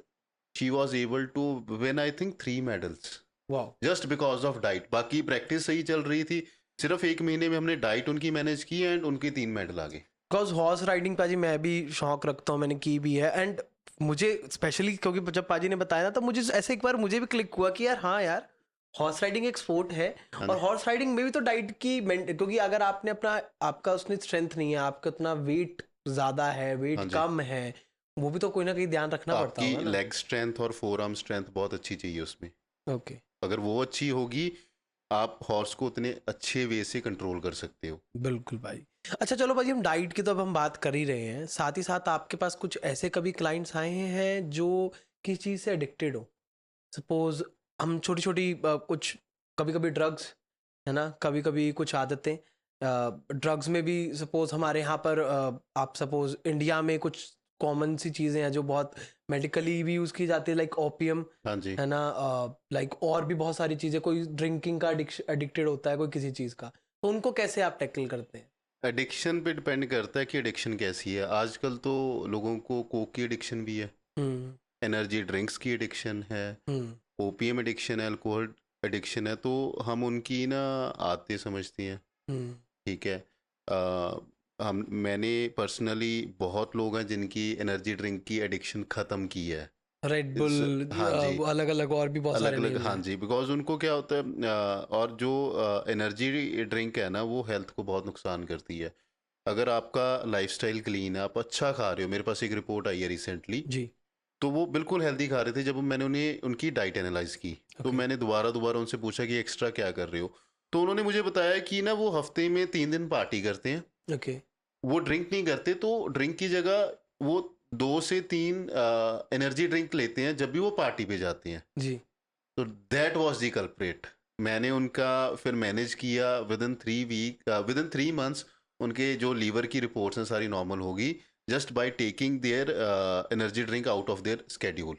she was able to win I think 3 medals, wow. Just because of diet. बाकी प्रैक्टिस सही चल रही थी, सिर्फ 1 महीने में हमने डाइट उनकी मैनेज की एंड उनके 3 मेडल आ गए। बिकॉज हॉर्स राइडिंग पाजी मैं भी शौक रखता हूँ, मैंने की भी है, एंड मुझे स्पेशली क्योंकि जब पाजी ने बताया ना, तो मुझे ऐसे एक बार मुझे भी क्लिक हुआ कि यार हाँ यार, हॉर्स राइडिंग एक स्पोर्ट है। हाँ और जी। हॉर्स राइडिंग में भी तो डाइट की क्योंकि अगर आपने अपना, आपका उसमें स्ट्रेंथ नहीं है, आपका उतना वेट ज़्यादा है, वेट हाँ जी, कम है, वो भी तो कोई ना कहीं ध्यान रखना पड़ता आपकी होगा ना। लेग स्ट्रेंथ और फोर आर्म स्ट्रेंथ बहुत अच्छी चाहिए उसमें। ओके। अगर वो अच्छी होगी, आप हॉर्स को उतने अच्छे वे से कंट्रोल कर सकते हो। बिल्कुल भाई। अच्छा चलो भाई, हम डाइट की तो अब हम बात कर ही रहे हैं, साथ ही साथ आपके पास कुछ ऐसे कभी क्लाइंट्स आए हैं जो किसी चीज़ से एडिक्टेड हो? सपोज हम छोटी छोटी कुछ, कभी कभी ड्रग्स, है ना, कभी कभी कुछ आदतें, ड्रग्स में भी सपोज हमारे यहाँ पर आप सपोज इंडिया में कुछ कॉमन सी चीज़ें हैं जो बहुत मेडिकली भी यूज़ की जाती है, लाइक ओपियम, हाँ जी। है ना, लाइक और भी बहुत सारी चीज़ें, कोई ड्रिंकिंग का एडिक्टेड होता है, कोई किसी चीज़ का, तो उनको कैसे आप टैकल करते हैं? एडिक्शन पे डिपेंड करता है कि एडिक्शन कैसी है। आजकल तो लोगों को कोक की एडिक्शन भी है, हम्म। एनर्जी ड्रिंक्स की एडिक्शन है, हम्म। ओपीएम एडिक्शन है, अल्कोहल एडिक्शन है। तो हम उनकी ना आदतें समझते हैं। हम्म। ठीक है। अ, हम मैंने पर्सनली बहुत लोग हैं जिनकी एनर्जी ड्रिंक की एडिक्शन ख़त्म की है। रेड बुल, हाँ जी, अलग अलग और भी बहुत अलग सारे अलग, नेम हाँ हैं। जी, बिकॉज उनको क्या होता है, और जो एनर्जी ड्रिंक है ना, वो हेल्थ को बहुत नुकसान करती है। अगर आपका लाइफस्टाइल क्लीन है, आप अच्छा खा रहे हो, मेरे पास एक रिपोर्ट आई है रिसेंटली, जी। तो वो बिल्कुल हेल्दी खा रहे थे। जब मैंने उन्हें उनकी डाइट एनालाइज की, तो ओके। मैंने दोबारा दोबारा उनसे पूछा कि एक्स्ट्रा क्या कर रहे हो। तो उन्होंने मुझे बताया कि ना वो हफ्ते में 3 दिन पार्टी करते हैं, ओके। वो ड्रिंक नहीं करते। तो ड्रिंक की जगह वो 2 से 3 एनर्जी ड्रिंक लेते हैं जब भी वो पार्टी पे जाते हैं। जी। तो दैट वाज द कल्प्रेट। मैंने उनका फिर मैनेज किया, विद इन 3 मंथ्स उनके जो लीवर की रिपोर्ट्स हैं सारी नॉर्मल होगी, just by taking their energy drink out of their schedule.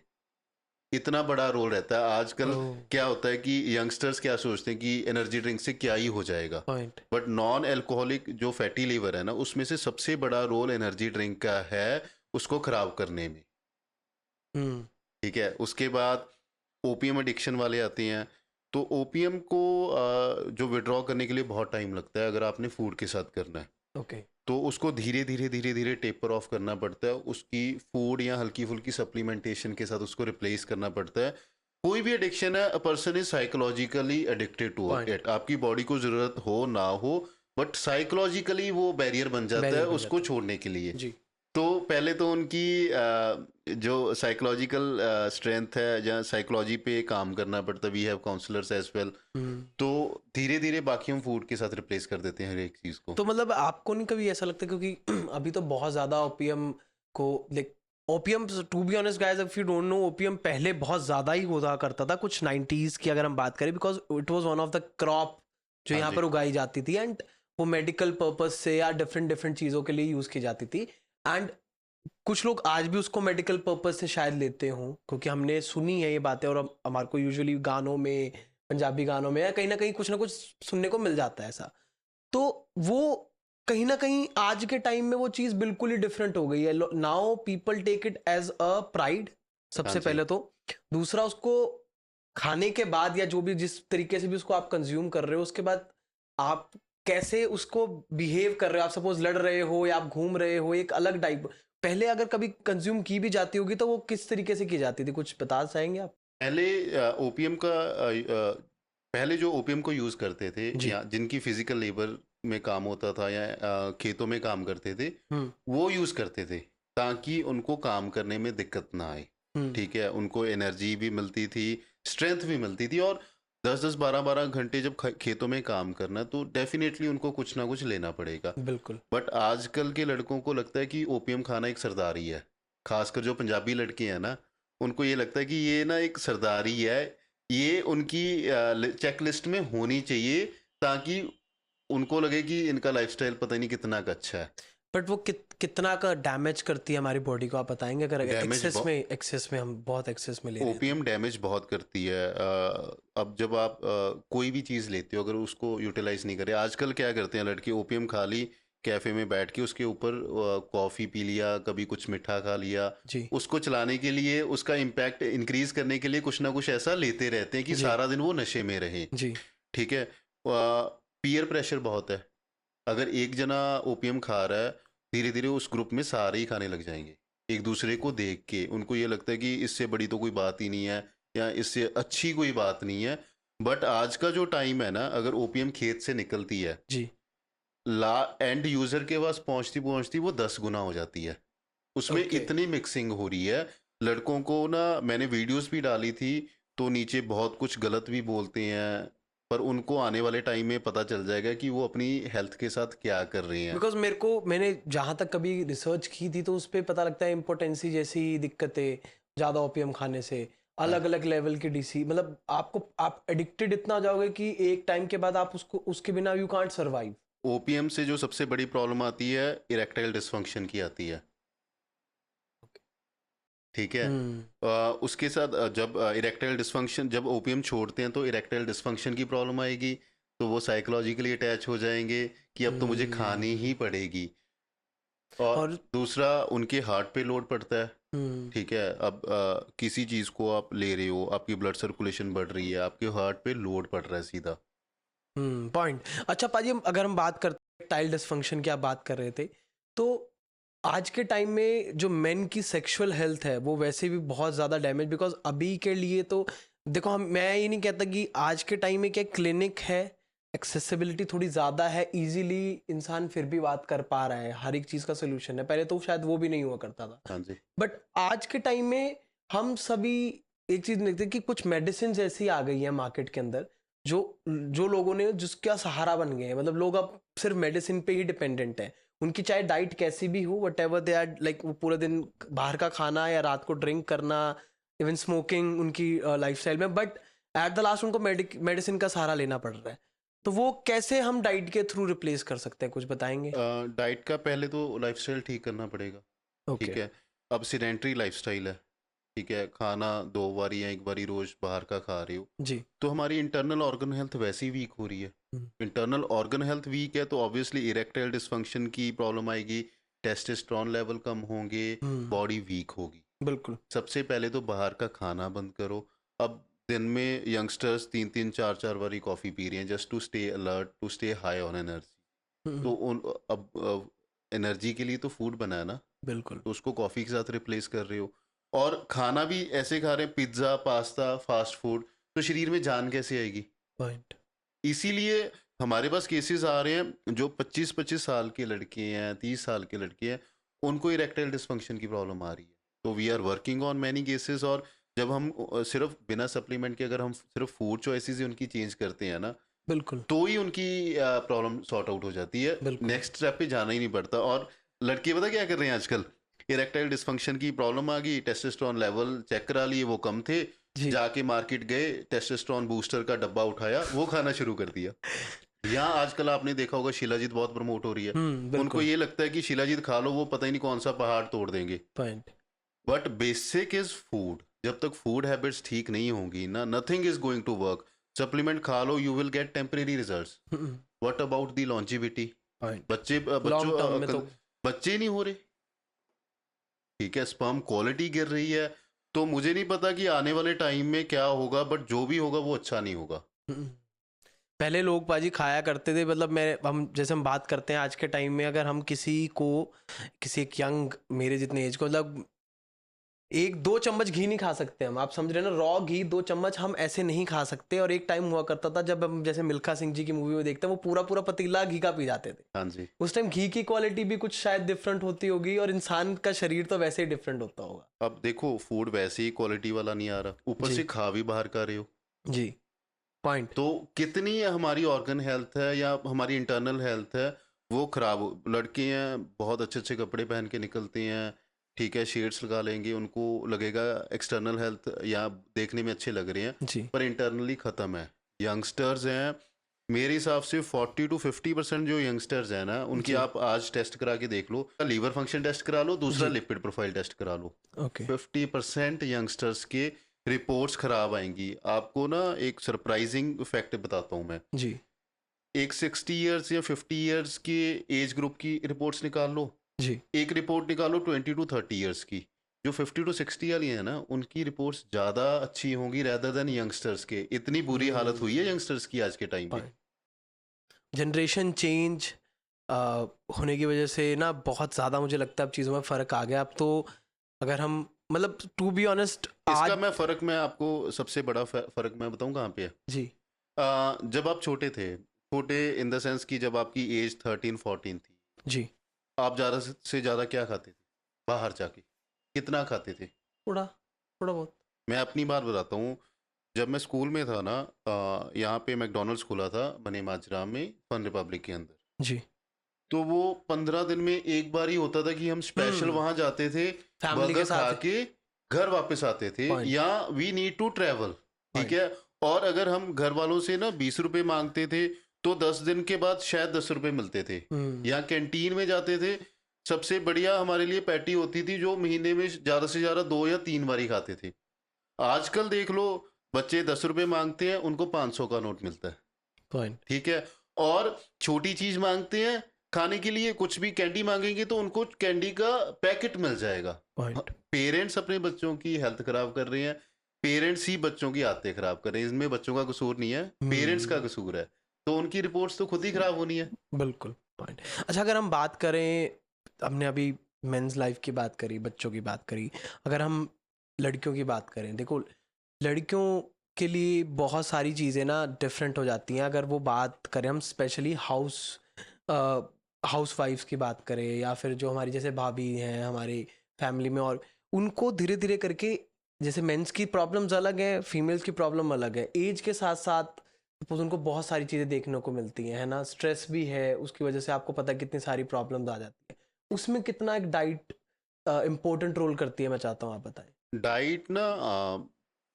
इतना बड़ा रोल रहता है आजकल। ओह। क्या होता है कि यंगस्टर्स क्या सोचते हैं कि एनर्जी ड्रिंक से क्या ही हो जाएगा, पॉइंट। बट नॉन अल्कोहलिक जो फैटी लीवर है ना, उसमें से सबसे बड़ा रोल एनर्जी ड्रिंक का है उसको खराब करने में। हम्म। ठीक है, उसके बाद ओपीएम एडिक्शन वाले आते हैं। तो ओपीएम को जो विड्रॉ करने के लिए बहुत टाइम लगता है अगर आपने फूड के साथ करना है। ओके। तो उसको धीरे धीरे धीरे धीरे टेपर ऑफ करना पड़ता है, उसकी फूड या हल्की फुल्की सप्लीमेंटेशन के साथ उसको रिप्लेस करना पड़ता है। कोई भी एडिक्शन है, a person is psychologically addicted two point. It. आपकी बॉडी को ज़रूरत हो ना हो, बट साइकोलॉजिकली वो बैरियर बन जाता है बैरियर बन उसको जाता छोड़ने के लिए। है। जी। तो पहले तो उनकी जो साइकोलॉजिकल स्ट्रेंथ है, जहाँ साइकोलॉजी पे काम करना पड़ता है, we have counsellors as well. हम्म। तो धीरे धीरे बाकी हम फूड के साथ रिप्लेस कर देते हैं हर एक चीज़ को। तो मतलब आपको नहीं कभी ऐसा लगता, क्योंकि अभी तो बहुत ज़्यादा ओपीएम को, like OPM, to be honest guys, if you don't know, OPM पहले बहुत ज़्यादा ही हुआ करता था, कुछ 90s की अगर हम बात करें, because it was one of the crop जो हाँ यहाँ जी। पर उगाई जाती थी, एंड वो मेडिकल पर्पस से या डिफरेंट डिफरेंट चीज़ों के लिए यूज़ की जाती थी। एंड कुछ लोग आज भी उसको मेडिकल पर्पस से शायद लेते हों, क्योंकि हमने सुनी है ये बातें, और हमारे को यूजुअली गानों में, पंजाबी गानों में या कहीं ना कुछ सुनने को मिल जाता है ऐसा। तो वो कहीं ना कहीं आज के टाइम में वो चीज़ बिल्कुल ही डिफरेंट हो गई है। Now people take it as a pride, हाँ सबसे जी। पहले तो। दूसरा, उसको खाने के बाद या जो भी जिस तरीके से भी उसको आप कंज्यूम कर रहे हो, उसके बाद आप कैसे उसको बिहेव कर रहे हो। आप सपोज लड़ रहे हो या आप घूम रहे हो, एक अलग टाइप। पहले अगर कभी कंज्यूम की भी जाती होगी तो वो किस तरीके से की जाती थी, कुछ बता पाएंगे आप? पहले ओपीएम का पहले जो ओपीएम को यूज़ करते थे जी। या जिनकी फिजिकल लेबर में काम होता था या खेतों में काम करते थे, हम्म। वो यूज़ करते थे ताकि उनको काम करने में दिक्कत ना आए। हम्म। ठीक है, उनको एनर्जी भी मिलती थी, स्ट्रेंथ भी मिलती थी। और 10-10 12-12 घंटे जब खेतों में काम करना, तो डेफिनेटली उनको कुछ ना कुछ लेना पड़ेगा। बिल्कुल। बट आजकल के लड़कों को लगता है कि ओपीएम खाना एक सरदारी है। खासकर जो पंजाबी लड़के हैं ना, उनको ये लगता है कि ये ना एक सरदारी है, ये उनकी चेक लिस्ट में होनी चाहिए, ताकि उनको लगे कि इनका लाइफस्टाइल पता नहीं कितना का अच्छा है। बट वो कितना का डैमेज करती है हमारी बॉडी को, आप बताएंगे? अगर डैमेज एक्सेस में हम बहुत एक्सेस में ले रहे हैं तो। ओपीएम डैमेज बहुत करती है। अब जब आप कोई भी चीज़ लेते हो, अगर उसको यूटिलाइज नहीं करे, आजकल क्या करते हैं लड़के, ओपीएम खा ली, कैफ़े में बैठ के उसके ऊपर कॉफ़ी पी लिया, कभी कुछ मीठा खा लिया, जी। उसको चलाने के लिए, उसका इम्पैक्ट इंक्रीज करने के लिए कुछ ना कुछ ऐसा लेते रहते हैं कि जी। सारा दिन वो नशे में रहें। जी। ठीक है। पीयर प्रेशर बहुत है। अगर एक जना ओपीएम खा रहा है, धीरे धीरे उस ग्रुप में सारे ही खाने लग जाएंगे, एक दूसरे को देख के। उनको ये लगता है कि इससे बड़ी तो कोई बात ही नहीं है, या इससे अच्छी कोई बात नहीं है। बट आज का जो टाइम है ना, अगर ओपीएम खेत से निकलती है, जी। ला एंड यूजर के पास पहुंचती पहुंचती वो 10 गुना हो जाती है। उसमें ओके। इतनी मिक्सिंग हो रही है। लड़कों को ना, मैंने वीडियोस भी डाली थी, तो नीचे बहुत कुछ गलत भी बोलते हैं, पर उनको आने वाले टाइम में पता चल जाएगा कि वो अपनी हेल्थ के साथ क्या कर रहे हैं। बिकॉज मैंने जहाँ तक कभी रिसर्च की थी तो उस पर पता लगता है इम्पोर्टेंसी जैसी दिक्कतें ज़्यादा ओपीएम खाने से, हाँ, अलग अलग लेवल की डीसी, मतलब आप एडिक्टेड इतना हो जाओगे कि एक टाइम के बाद आप उसको, उसके बिना यू कांट सर्वाइव। ओपीएम से जो सबसे बड़ी प्रॉब्लम आती है, इरेक्टाइल डिसफंक्शन की आती है। ठीक है। हम्म। उसके साथ जब इरेक्टाइल डिसफंक्शन, जब ओपीएम छोड़ते हैं तो इरेक्टाइल डिसफंक्शन की प्रॉब्लम आएगी, तो वो साइकोलॉजिकली अटैच हो जाएंगे कि अब तो मुझे खानी ही हम्म। पड़ेगी। और और दूसरा, उनके हार्ट पे लोड पड़ता है। हम्म। ठीक है। अब किसी चीज़ को आप ले रहे हो, आपकी ब्लड सर्कुलेशन बढ़ रही है, आपके हार्ट पे लोड पड़ रहा है सीधा। पॉइंट। अच्छा पाजी, अगर हम बात करते हैं टाइल डिसफंक्शन की, आप बात कर रहे थे, तो आज के टाइम में जो मेन की सेक्सुअल हेल्थ है वो वैसे भी बहुत ज़्यादा डैमेज, बिकॉज अभी के लिए तो देखो, मैं ये नहीं कहता कि आज के टाइम में क्या क्लिनिक है, एक्सेसिबिलिटी थोड़ी ज़्यादा है, इजीली इंसान फिर भी बात कर पा रहा है, हर एक चीज़ का सोल्यूशन है। पहले तो शायद वो भी नहीं हुआ करता था। हाँ जी। बट आज के टाइम में हम सभी एक चीज देखते हैं कि कुछ मेडिसिन ऐसी आ गई है मार्केट के अंदर, जो जो लोगों ने जिसका सहारा बन गए हैं। मतलब लोग अब सिर्फ मेडिसिन पे ही डिपेंडेंट है। उनकी चाहे डाइट कैसी भी हो, whatever they are like, वो पूरे दिन बाहर का खाना या रात को ड्रिंक करना, इवन स्मोकिंग उनकी लाइफस्टाइल में, बट एट द लास्ट उनको मेडिसिन का सहारा लेना पड़ रहा है। तो वो कैसे हम डाइट के थ्रू रिप्लेस कर सकते हैं, कुछ बताएंगे? डाइट का पहले तो लाइफस्टाइल ठीक करना पड़ेगा। ओके। ठीक है। अब सीडेंट्री लाइफस्टाइल है। ठीक है, खाना 2 बारी या 1 बारी रोज बाहर का खा रहे हो, जी। तो हमारी इंटरनल ऑर्गन हेल्थ वैसे ही वीक हो रही है। हम्म। इंटरनल ऑर्गन हेल्थ वीक है तो ऑब्वियसली इरेक्टाइल डिसफंक्शन की प्रॉब्लम आएगी, टेस्टोस्टेरोन लेवल कम होंगे, हम्म। बॉडी वीक होगी। बिल्कुल। सबसे पहले तो बाहर का खाना बंद करो। अब दिन में यंगस्टर्स 3-3 4-4 बारी कॉफ़ी पी रहे हैं, just to stay alert, to stay high on energy. तो हम्म। उन अब एनर्जी के लिए तो फूड बना है ना, बिल्कुल। तो उसको कॉफ़ी के साथ रिप्लेस कर रहे हो। और खाना भी ऐसे खा रहे हैं, पिज्ज़ा पास्ता फास्ट फूड, तो शरीर में जान कैसे आएगी? पॉइंट। इसीलिए हमारे पास केसेस आ रहे हैं, जो 25-25 साल के लड़के हैं, 30 साल के लड़के हैं, उनको इरेक्टाइल डिसफंक्शन की प्रॉब्लम आ रही है। तो we are working on many cases. और जब हम सिर्फ बिना सप्लीमेंट के, अगर हम सिर्फ फूड चॉइसेस ही उनकी चेंज करते हैं ना, बिल्कुल। तो ही उनकी प्रॉब्लम सॉर्ट आउट हो जाती है। बिल्कुल। नेक्स्ट स्टेप पे जाना ही नहीं पड़ता। और लड़के पता क्या कर रहे हैं आजकल? इरेक्टाइल डिसफंक्शन की प्रॉब्लम आ गई, टेस्टोस्टेरोन लेवल चेक करा लिए, वो कम थे, जी। जाके मार्केट गए, टेस्टोस्टेरोन बूस्टर का डब्बा उठाया, वो खाना शुरू कर दिया। यहाँ आजकल आपने देखा होगा शिलाजीत बहुत प्रमोट हो रही है। उनको बिल्कुल ये लगता है कि शिलाजीत खा लो, वो पता ही नहीं कौन सा पहाड़ तोड़ देंगे। Point. But basic is food. जब तक फूड हैबिट्स ठीक नहीं होंगी ना, nothing is going to work. Supplement खा लो, you will get temporary results. What about the longevity? Point बच्चे लॉन्ग टर्म में तो बच्चे नहीं हो रहे, ठीक है, स्पर्म क्वालिटी गिर रही है। तो मुझे नहीं पता कि आने वाले टाइम में क्या होगा, बट जो भी होगा वो अच्छा नहीं होगा। पहले लोग पाजी खाया करते थे, मतलब मैं हम जैसे हम बात करते हैं आज के टाइम में, अगर हम किसी को किसी एक यंग मेरे जितने एज को, मतलब 1-2 चम्मच घी नहीं खा सकते हम, आप समझ रहे हैं ना, रॉ घी 2 चम्मच हम ऐसे नहीं खा सकते। और एक टाइम हुआ करता था जब हम जैसे मिल्खा सिंह जी की मूवी में देखते हैं, वो पूरा पूरा पतीला घी का पी जाते थे। हाँ जी। उस टाइम घी की क्वालिटी भी कुछ शायद डिफरेंट होती होगी, और इंसान का शरीर तो वैसे ही डिफरेंट होता होगा। अब देखो, फूड वैसे ही क्वालिटी वाला नहीं आ रहा, ऊपर जी से खा भी बाहर का रहे हो। जी पॉइंट। तो कितनी हमारी ऑर्गन हेल्थ है या हमारी इंटरनल हेल्थ है वो खराब हो। लड़के हैं, बहुत अच्छे अच्छे कपड़े पहन के निकलते हैं, ठीक है, शेड्स लगा लेंगे, उनको लगेगा एक्सटर्नल हेल्थ या देखने में अच्छे लग रहे हैं, जी पर इंटरनली ख़त्म है। यंगस्टर्स हैं, मेरे हिसाब से 40-50% जो यंगस्टर्स हैं ना, उनकी जी आप आज टेस्ट करा के देख लो, लीवर फंक्शन टेस्ट करा लो, दूसरा जी लिपिड प्रोफाइल टेस्ट करा लो, ओके 50% यंगस्टर्स के रिपोर्ट्स खराब आएंगी। आपको ना एक सरप्राइजिंग फैक्ट बताता हूँ मैं। जी एक 60 इयर्स या 50 इयर्स के एज ग्रुप की रिपोर्ट्स निकाल लो, जी एक रिपोर्ट निकालो 20-30 इयर्स की। जो 50-60 वाली है ना, उनकी रिपोर्ट्स ज़्यादा अच्छी होंगी रेदर देन यंगस्टर्स के। इतनी बुरी हालत हुई है यंगस्टर्स की आज के टाइम पे। जनरेशन चेंज होने की वजह से ना बहुत ज़्यादा मुझे लगता है अब चीज़ों में फ़र्क आ गया। अब तो अगर हम मतलब टू बी ऑनेस्ट इसका आज मैं आपको सबसे बड़ा फ़र्क मैं बताऊँ कहाँ पे है। जी जब आप छोटे थे, छोटे इन द सेंस कि जब आपकी एज 13-14 थी, जी आप ज़्यादा से ज़्यादा क्या खाते थे बाहर जाके? कितना खाते थे? थोड़ा थोड़ा बहुत मैं अपनी बात बताता हूँ। जब मैं स्कूल में था ना, यहाँ पे मैकडॉनल्ड्स खुला था बने माजरा में, फन रिपब्लिक के अंदर। जी तो वो 15 दिन में एक बार ही होता था कि हम स्पेशल वहाँ जाते थे, फैमिली के बर्गर खा साथ के घर वापस आते थे, पॉइंट या वी नीड टू ट्रैवल, ठीक पॉइंट है। और अगर हम घर वालों से ना 20 रुपए मांगते थे, तो 10 दिन के बाद शायद 10 रुपए मिलते थे। या कैंटीन में जाते थे, सबसे बढ़िया हमारे लिए पैटी होती थी, जो महीने में ज़्यादा से ज़्यादा 2 या 3 बार ही खाते थे। आजकल देख लो, बच्चे 10 रुपए मांगते हैं, उनको 500 का नोट मिलता है, पॉइंट ठीक है। और छोटी चीज मांगते हैं खाने के लिए, कुछ भी कैंडी मांगेंगे तो उनको कैंडी का पैकेट मिल जाएगा। पॉइंट पेरेंट्स अपने बच्चों की हेल्थ खराब कर रहे हैं, पेरेंट्स ही बच्चों की आदतें खराब कर रहे हैं। इसमें बच्चों का कसूर नहीं है, पेरेंट्स का कसूर है। तो उनकी रिपोर्ट्स तो खुद ही खराब होनी है। बिल्कुल पॉइंट। अच्छा अगर हम बात करें, हमने अभी मेंस लाइफ की बात करी, बच्चों की बात करी, अगर हम लड़कियों की बात करें, देखो लड़कियों के लिए बहुत सारी चीज़ें ना डिफरेंट हो जाती हैं। अगर वो बात करें हम स्पेशली हाउस वाइफ्स की बात करें, या फिर जो हमारी जैसे भाभी हैं हमारी फैमिली में, और उनको धीरे धीरे करके, जैसे मेंस की प्रॉब्लम्स अलग हैं, फीमेल्स की प्रॉब्लम अलग है, एज के साथ साथ सपोज उनको बहुत सारी चीज़ें देखने को मिलती हैं, है ना, स्ट्रेस भी है, उसकी वजह से आपको पता है कितनी सारी प्रॉब्लम्स आ जाती है। उसमें कितना एक डाइट इम्पोर्टेंट रोल करती है, मैं चाहता हूँ आप बताएं। डाइट ना,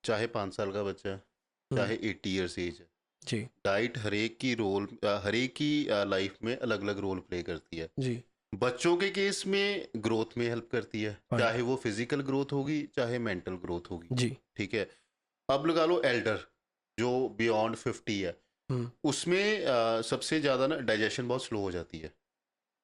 चाहे 5 साल का बच्चा है, हम्म, चाहे 80 ईयर्स एज है, जी डाइट हर एक की लाइफ में अलग अलग रोल प्ले करती है। जी बच्चों के केस में ग्रोथ में हेल्प करती है, पॉइंट चाहे वो फिजिकल ग्रोथ होगी चाहे मेंटल ग्रोथ होगी, जी ठीक है। अब लगा लो एल्डर जो बियॉन्ड 50 है, हम्म उसमें सबसे ज़्यादा ना डाइजेशन बहुत स्लो हो जाती है,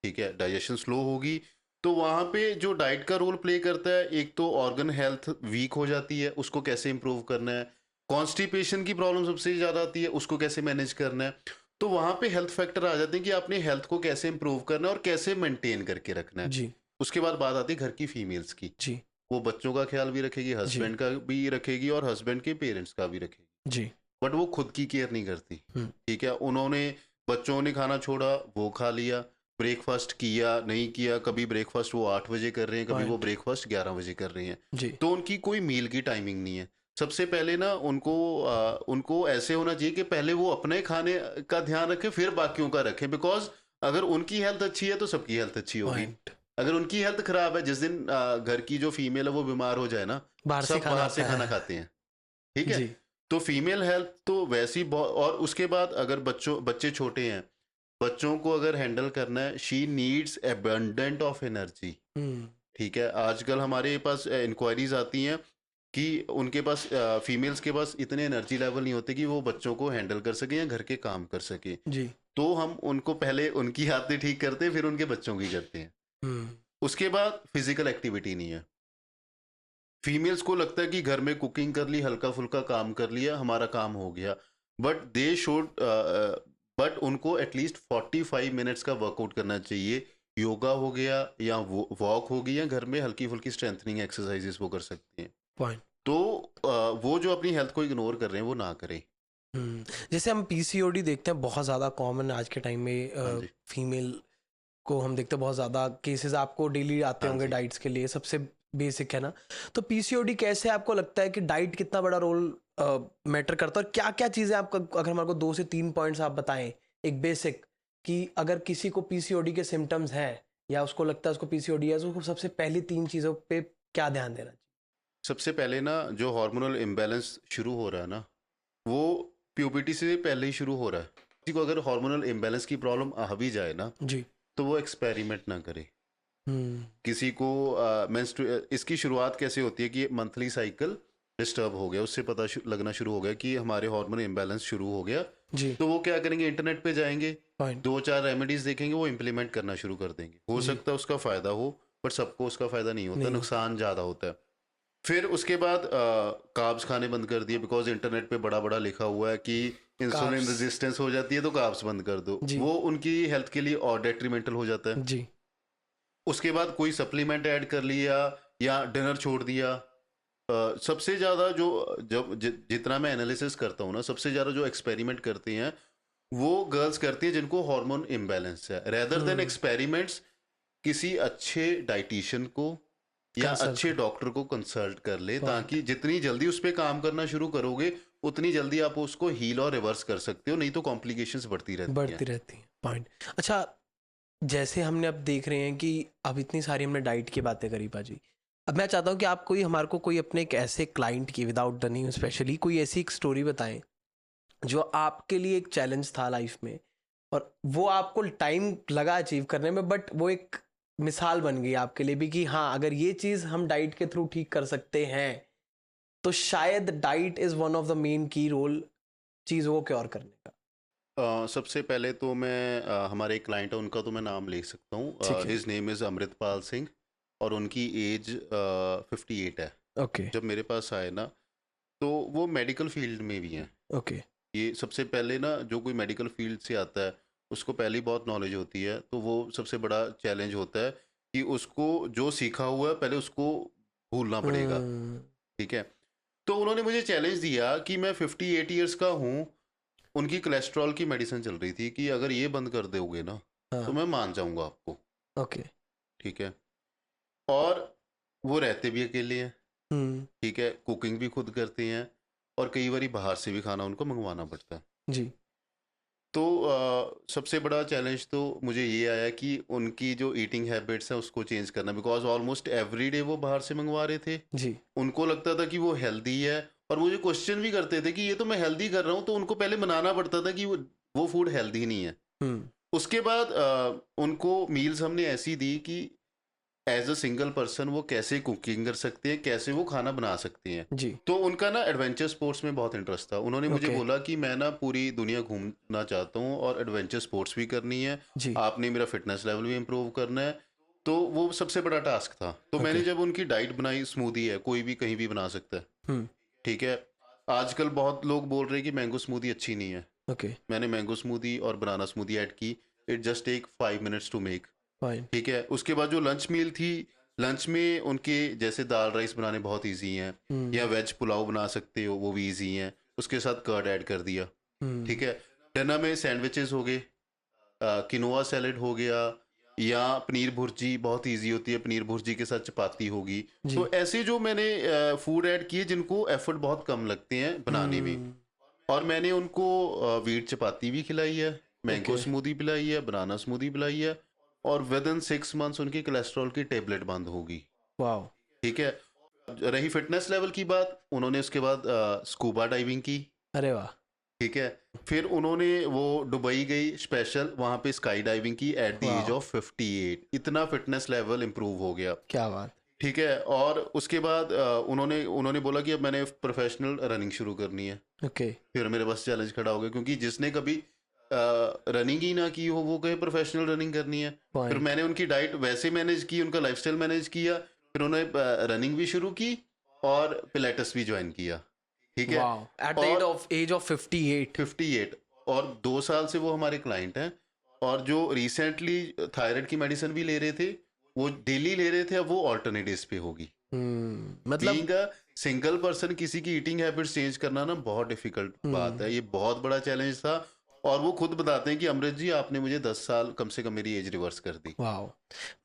ठीक है। डाइजेशन स्लो होगी तो वहाँ पे जो डाइट का रोल प्ले करता है, एक तो ऑर्गन हेल्थ वीक हो जाती है, उसको कैसे इंप्रूव करना है। कॉन्स्टिपेशन की प्रॉब्लम सबसे ज़्यादा आती है, उसको कैसे मैनेज करना है। तो वहाँ पे हेल्थ फैक्टर आ जाते हैं कि आपने हेल्थ को कैसे इंप्रूव करना है और कैसे मेंटेन करके रखना है। जी उसके बाद बात आती है घर की फीमेल्स की। जी वो बच्चों का ख्याल भी रखेगी, जी हस्बैंड का भी रखेगी और हस्बैंड के पेरेंट्स का भी रखेगी, जी बट वो खुद की केयर नहीं करती, हम्म ठीक है। उन्होंने बच्चों ने खाना छोड़ा, वो खा लिया, ब्रेकफास्ट किया नहीं किया, कभी ब्रेकफास्ट वो 8 बजे कर रहे हैं, कभी वो पॉइंट ब्रेकफास्ट 11 बजे कर रहे हैं। जी तो उनकी कोई मील की टाइमिंग नहीं है। सबसे पहले ना उनको ऐसे होना चाहिए कि पहले वो अपने खाने का ध्यान रखें, फिर बाकियों का रखें, बिकॉज अगर उनकी हेल्थ अच्छी है तो सबकी हेल्थ अच्छी होगी। पॉइंट अगर उनकी हेल्थ खराब है, जिस दिन घर की जो फीमेल है वो बीमार हो जाए ना, बाहर से सब खाना बाहर से आता खाना है। खाते हैं, ठीक है। जी तो फीमेल हेल्थ तो वैसी बहुत, और उसके बाद अगर बच्चे छोटे हैं, बच्चों को अगर हैंडल करना है, she needs abundant of energy. ठीक है, आजकल हमारे पास इंक्वायरीज आती हैं कि उनके पास फीमेल्स के पास इतने एनर्जी लेवल नहीं होते कि वो बच्चों को हैंडल कर सके या घर के काम कर सके। जी। तो हम उनको पहले उनकी आदतें ठीक करते हैं, फिर उनके बच्चों की करते हैं। उसके बाद फिजिकल एक्टिविटी नहीं है। फीमेल्स को लगता है कि घर में कुकिंग कर ली, हल्का फुल्का काम कर लिया, हमारा काम हो गया। बट दे शुड बट उनको एटलीस्ट 45 मिनट्स का वर्कआउट करना चाहिए। योगा हो गया या वॉक हो गई, या घर में हल्की फुल्की स्ट्रेंथनिंग एक्सरसाइजेस वो कर सकते हैं। पॉइंट। तो वो जो अपनी हेल्थ को इग्नोर कर रहे हैं वो ना करें। जैसे हम पीसीओडी देखते हैं, बहुत ज़्यादा कॉमन आज के टाइम में, हाँ जी। फीमेल को हम देखते हैं बहुत ज़्यादा केसेस आपको डेली आते हाँ होंगे जी। डाइट्स के लिए, सबसे बेसिक है ना। तो पीसीओडी कैसे आपको लगता है कि डाइट कितना बड़ा रोल मैटर करता है, और क्या क्या चीज़ें आपका, अगर हमारे को 2 से 3 पॉइंट्स आप बताएं एक बेसिक, कि अगर किसी को पीसीओडी के सिम्टम्स हैं या उसको लगता है उसको पीसीओडी है, तो उसको सबसे पहली 3 चीज़ों पे क्या ध्यान देना चाहिए? सबसे पहले ना, जो हार्मोनल इम्बैलेंस शुरू हो रहा है ना, वो प्यूबर्टी से पहले ही शुरू हो रहा है। किसी को अगर हार्मोनल इम्बैलेंस की प्रॉब्लम आ भी जाए ना, जी। तो वो एक्सपेरिमेंट ना करे। किसी को इसकी शुरुआत कैसे होती है कि मंथली साइकिल डिस्टर्ब हो गया, उससे पता लगना शुरू हो गया कि हमारे हार्मोन इम्बैलेंस शुरू हो गया। जी। तो वो क्या करेंगे, इंटरनेट पे जाएंगे, पॉइंट। 2-4 रेमेडीज देखेंगे, वो इम्प्लीमेंट करना शुरू कर देंगे। हो जी। सकता है उसका फायदा हो, पर सबको उसका फायदा नहीं होता, नहीं होता। नुकसान ज़्यादा होता है। फिर उसके बाद कार्ब्स खाने बंद कर दिए, बिकॉज इंटरनेट पे बड़ा बड़ा लिखा हुआ है कि इंसुलिन कार्ब्स। रेजिस्टेंस हो जाती है, तो कार्ब्स बंद कर दो। जी। वो उनकी हेल्थ के लिए और डेट्रीमेंटल हो जाता है। जी। उसके बाद कोई सप्लीमेंट ऐड कर लिया या डिनर छोड़ दिया। सबसे ज़्यादा जो, जितना मैं एनालिसिस करता हूँ ना, सबसे ज़्यादा जो एक्सपेरिमेंट करती हैं वो गर्ल्स करती हैं जिनको हार्मोन इम्बैलेंस है। रेदर देन एक्सपेरिमेंट्स, किसी अच्छे डाइटिशियन को या कंसल्ट अच्छे कर। डॉक्टर को कंसल्ट कर ले, पॉइंट। ताकि जितनी जल्दी उस पर काम करना शुरू करोगे, उतनी जल्दी आप उसको हील और रिवर्स कर सकते हो, नहीं तो कॉम्प्लिकेशंस बढ़ती रहती हैं। बढ़ती रहती है। पॉइंट। अच्छा, जैसे हमने अब देख रहे हैं कि अब इतनी सारी हमने डाइट की बातें करी बाजी, अब मैं चाहता हूँ कि आप कोई हमारे को कोई अपने एक ऐसे क्लाइंट की, विदाउट द नेम स्पेशली, कोई ऐसी एक स्टोरी बताएं जो आपके लिए एक चैलेंज था लाइफ में, और वो आपको टाइम लगा अचीव करने में, बट वो एक मिसाल बन गई आपके लिए भी कि हाँ, अगर ये चीज़ हम डाइट के थ्रू ठीक कर सकते हैं, तो शायद diet is one of the main की रोल चीज़ों को क्योर करने का। सबसे पहले तो मैं हमारे एक क्लाइंट है, उनका तो मैं नाम ले सकता हूँ। ठीक है। His name is Amritpal Singh, और उनकी एज 58 है। ओके। जब मेरे पास आए ना, तो वो मेडिकल फील्ड में भी हैं। ओके। ये सबसे पहले ना, जो कोई मेडिकल फील्ड से आता है उसको पहले ही बहुत नॉलेज होती है, तो वो सबसे बड़ा चैलेंज होता है कि उसको जो सीखा हुआ है पहले उसको भूलना पड़ेगा। ठीक है, तो उन्होंने मुझे चैलेंज दिया कि मैं 58 ईयर्स का हूँ, उनकी कोलेस्ट्रॉल की मेडिसिन चल रही थी, कि अगर ये बंद कर दोगे ना तो हाँ। मैं मान जाऊंगा आपको। ओके। ठीक है, और वो रहते भी अकेले हैं। हम्म। ठीक है, कुकिंग भी खुद करते हैं, और कई बार बाहर से भी खाना उनको मंगवाना पड़ता है। जी। तो सबसे बड़ा चैलेंज तो मुझे ये आया कि उनकी जो ईटिंग हैबिट्स हैं उसको चेंज करना, बिकॉज ऑलमोस्ट एवरी डे वो बाहर से मंगवा रहे थे। जी। उनको लगता था कि वो हेल्दी है, और मुझे क्वेश्चन भी करते थे कि ये तो मैं हेल्दी कर रहा हूँ, तो उनको पहले मनाना पड़ता था कि वो फूड हेल्दी नहीं है। उसके बाद उनको मील्स हमने ऐसी दी कि एज अ सिंगल पर्सन वो कैसे कुकिंग कर सकते हैं, कैसे वो खाना बना सकते हैं। जी। तो उनका ना एडवेंचर स्पोर्ट्स में बहुत इंटरेस्ट था। उन्होंने मुझे ओके। बोला कि मैं ना पूरी दुनिया घूमना चाहता हूँ और एडवेंचर स्पोर्ट्स भी करनी है, जी। आपने मेरा फिटनेस लेवल भी इम्प्रूव करना है। तो वो सबसे बड़ा टास्क था। तो मैंने ओके। जब उनकी डाइट बनाई, स्मूदी है, कोई भी कहीं भी बना सकता है। हम्म। ठीक है, आजकल बहुत लोग बोल रहे हैं कि मैंगो स्मूदी अच्छी नहीं है। ओके। मैंने मैंगो स्मूदी और बनाना स्मूदी ऐड की। It just take 5 minutes to make. Fine. ठीक है, उसके बाद जो लंच मील थी, लंच में उनके जैसे दाल राइस बनाने बहुत इजी हैं, या वेज पुलाव बना सकते हो, वो भी इजी हैं, उसके साथ कर्ड ऐड कर दिया। ठीक है, डिनर में सैंडविचेस हो गए, किनोआ सैलेड हो गया, या पनीर भुर्जी बहुत इजी होती है, पनीर भुर्जी के साथ चपाती होगी। जी। तो ऐसे जो मैंने फूड ऐड किए जिनको एफर्ट बहुत कम लगते हैं बनाने में। और मैंने उनको व्हीट चपाती भी खिलाई है, मैंगो ओके। स्मूदी पिलाई है, बनाना स्मूदी पिलाई है, और विद इन 6 मंथ्स उनकी कोलेस्ट्रॉल की टेबलेट बंद होगी। वाओ। ठीक है, रही फिटनेस लेवल की बात, उन्होंने उसके बाद स्कूबा डाइविंग की। अरे वाह। ठीक है, फिर उन्होंने वो दुबई गई स्पेशल, वहाँ पे स्काई डाइविंग की एट द एज वाह, ऑफ 58। इतना फिटनेस लेवल इम्प्रूव हो गया। क्या बात। ठीक है, और उसके बाद उन्होंने उन्होंने बोला कि अब मैंने प्रोफेशनल रनिंग शुरू करनी है। ओके। फिर मेरे पास चैलेंज खड़ा हो गया, क्योंकि जिसने कभी रनिंग ही ना की हो वो कहे प्रोफेशनल रनिंग करनी है। फिर पॉइंट। मैंने उनकी डाइट वैसे मैनेज की, उनका लाइफस्टाइल मैनेज किया, फिर उन्होंने रनिंग भी शुरू की और पिलेटस भी ज्वाइन किया। ठीक है, वाओ, एट द और एज ऑफ 58। 58, और 2 साल से वो हमारे क्लाइंट हैं। और जो रिसेंटली थायराइड की मेडिसिन भी ले रहे थे, वो डेली ले रहे थे, अब वो ऑल्टरनेटिव्स पे होगी। मतलब बीइंग अ सिंगल पर्सन किसी की ईटिंग हैबिट्स चेंज करना ना बहुत डिफिकल्ट बात है, ये बहुत बड़ा चैलेंज था। और वो खुद बताते हैं कि अमृत जी, आपने मुझे 10 साल कम से कम मेरी एज रिवर्स कर दी। Wow,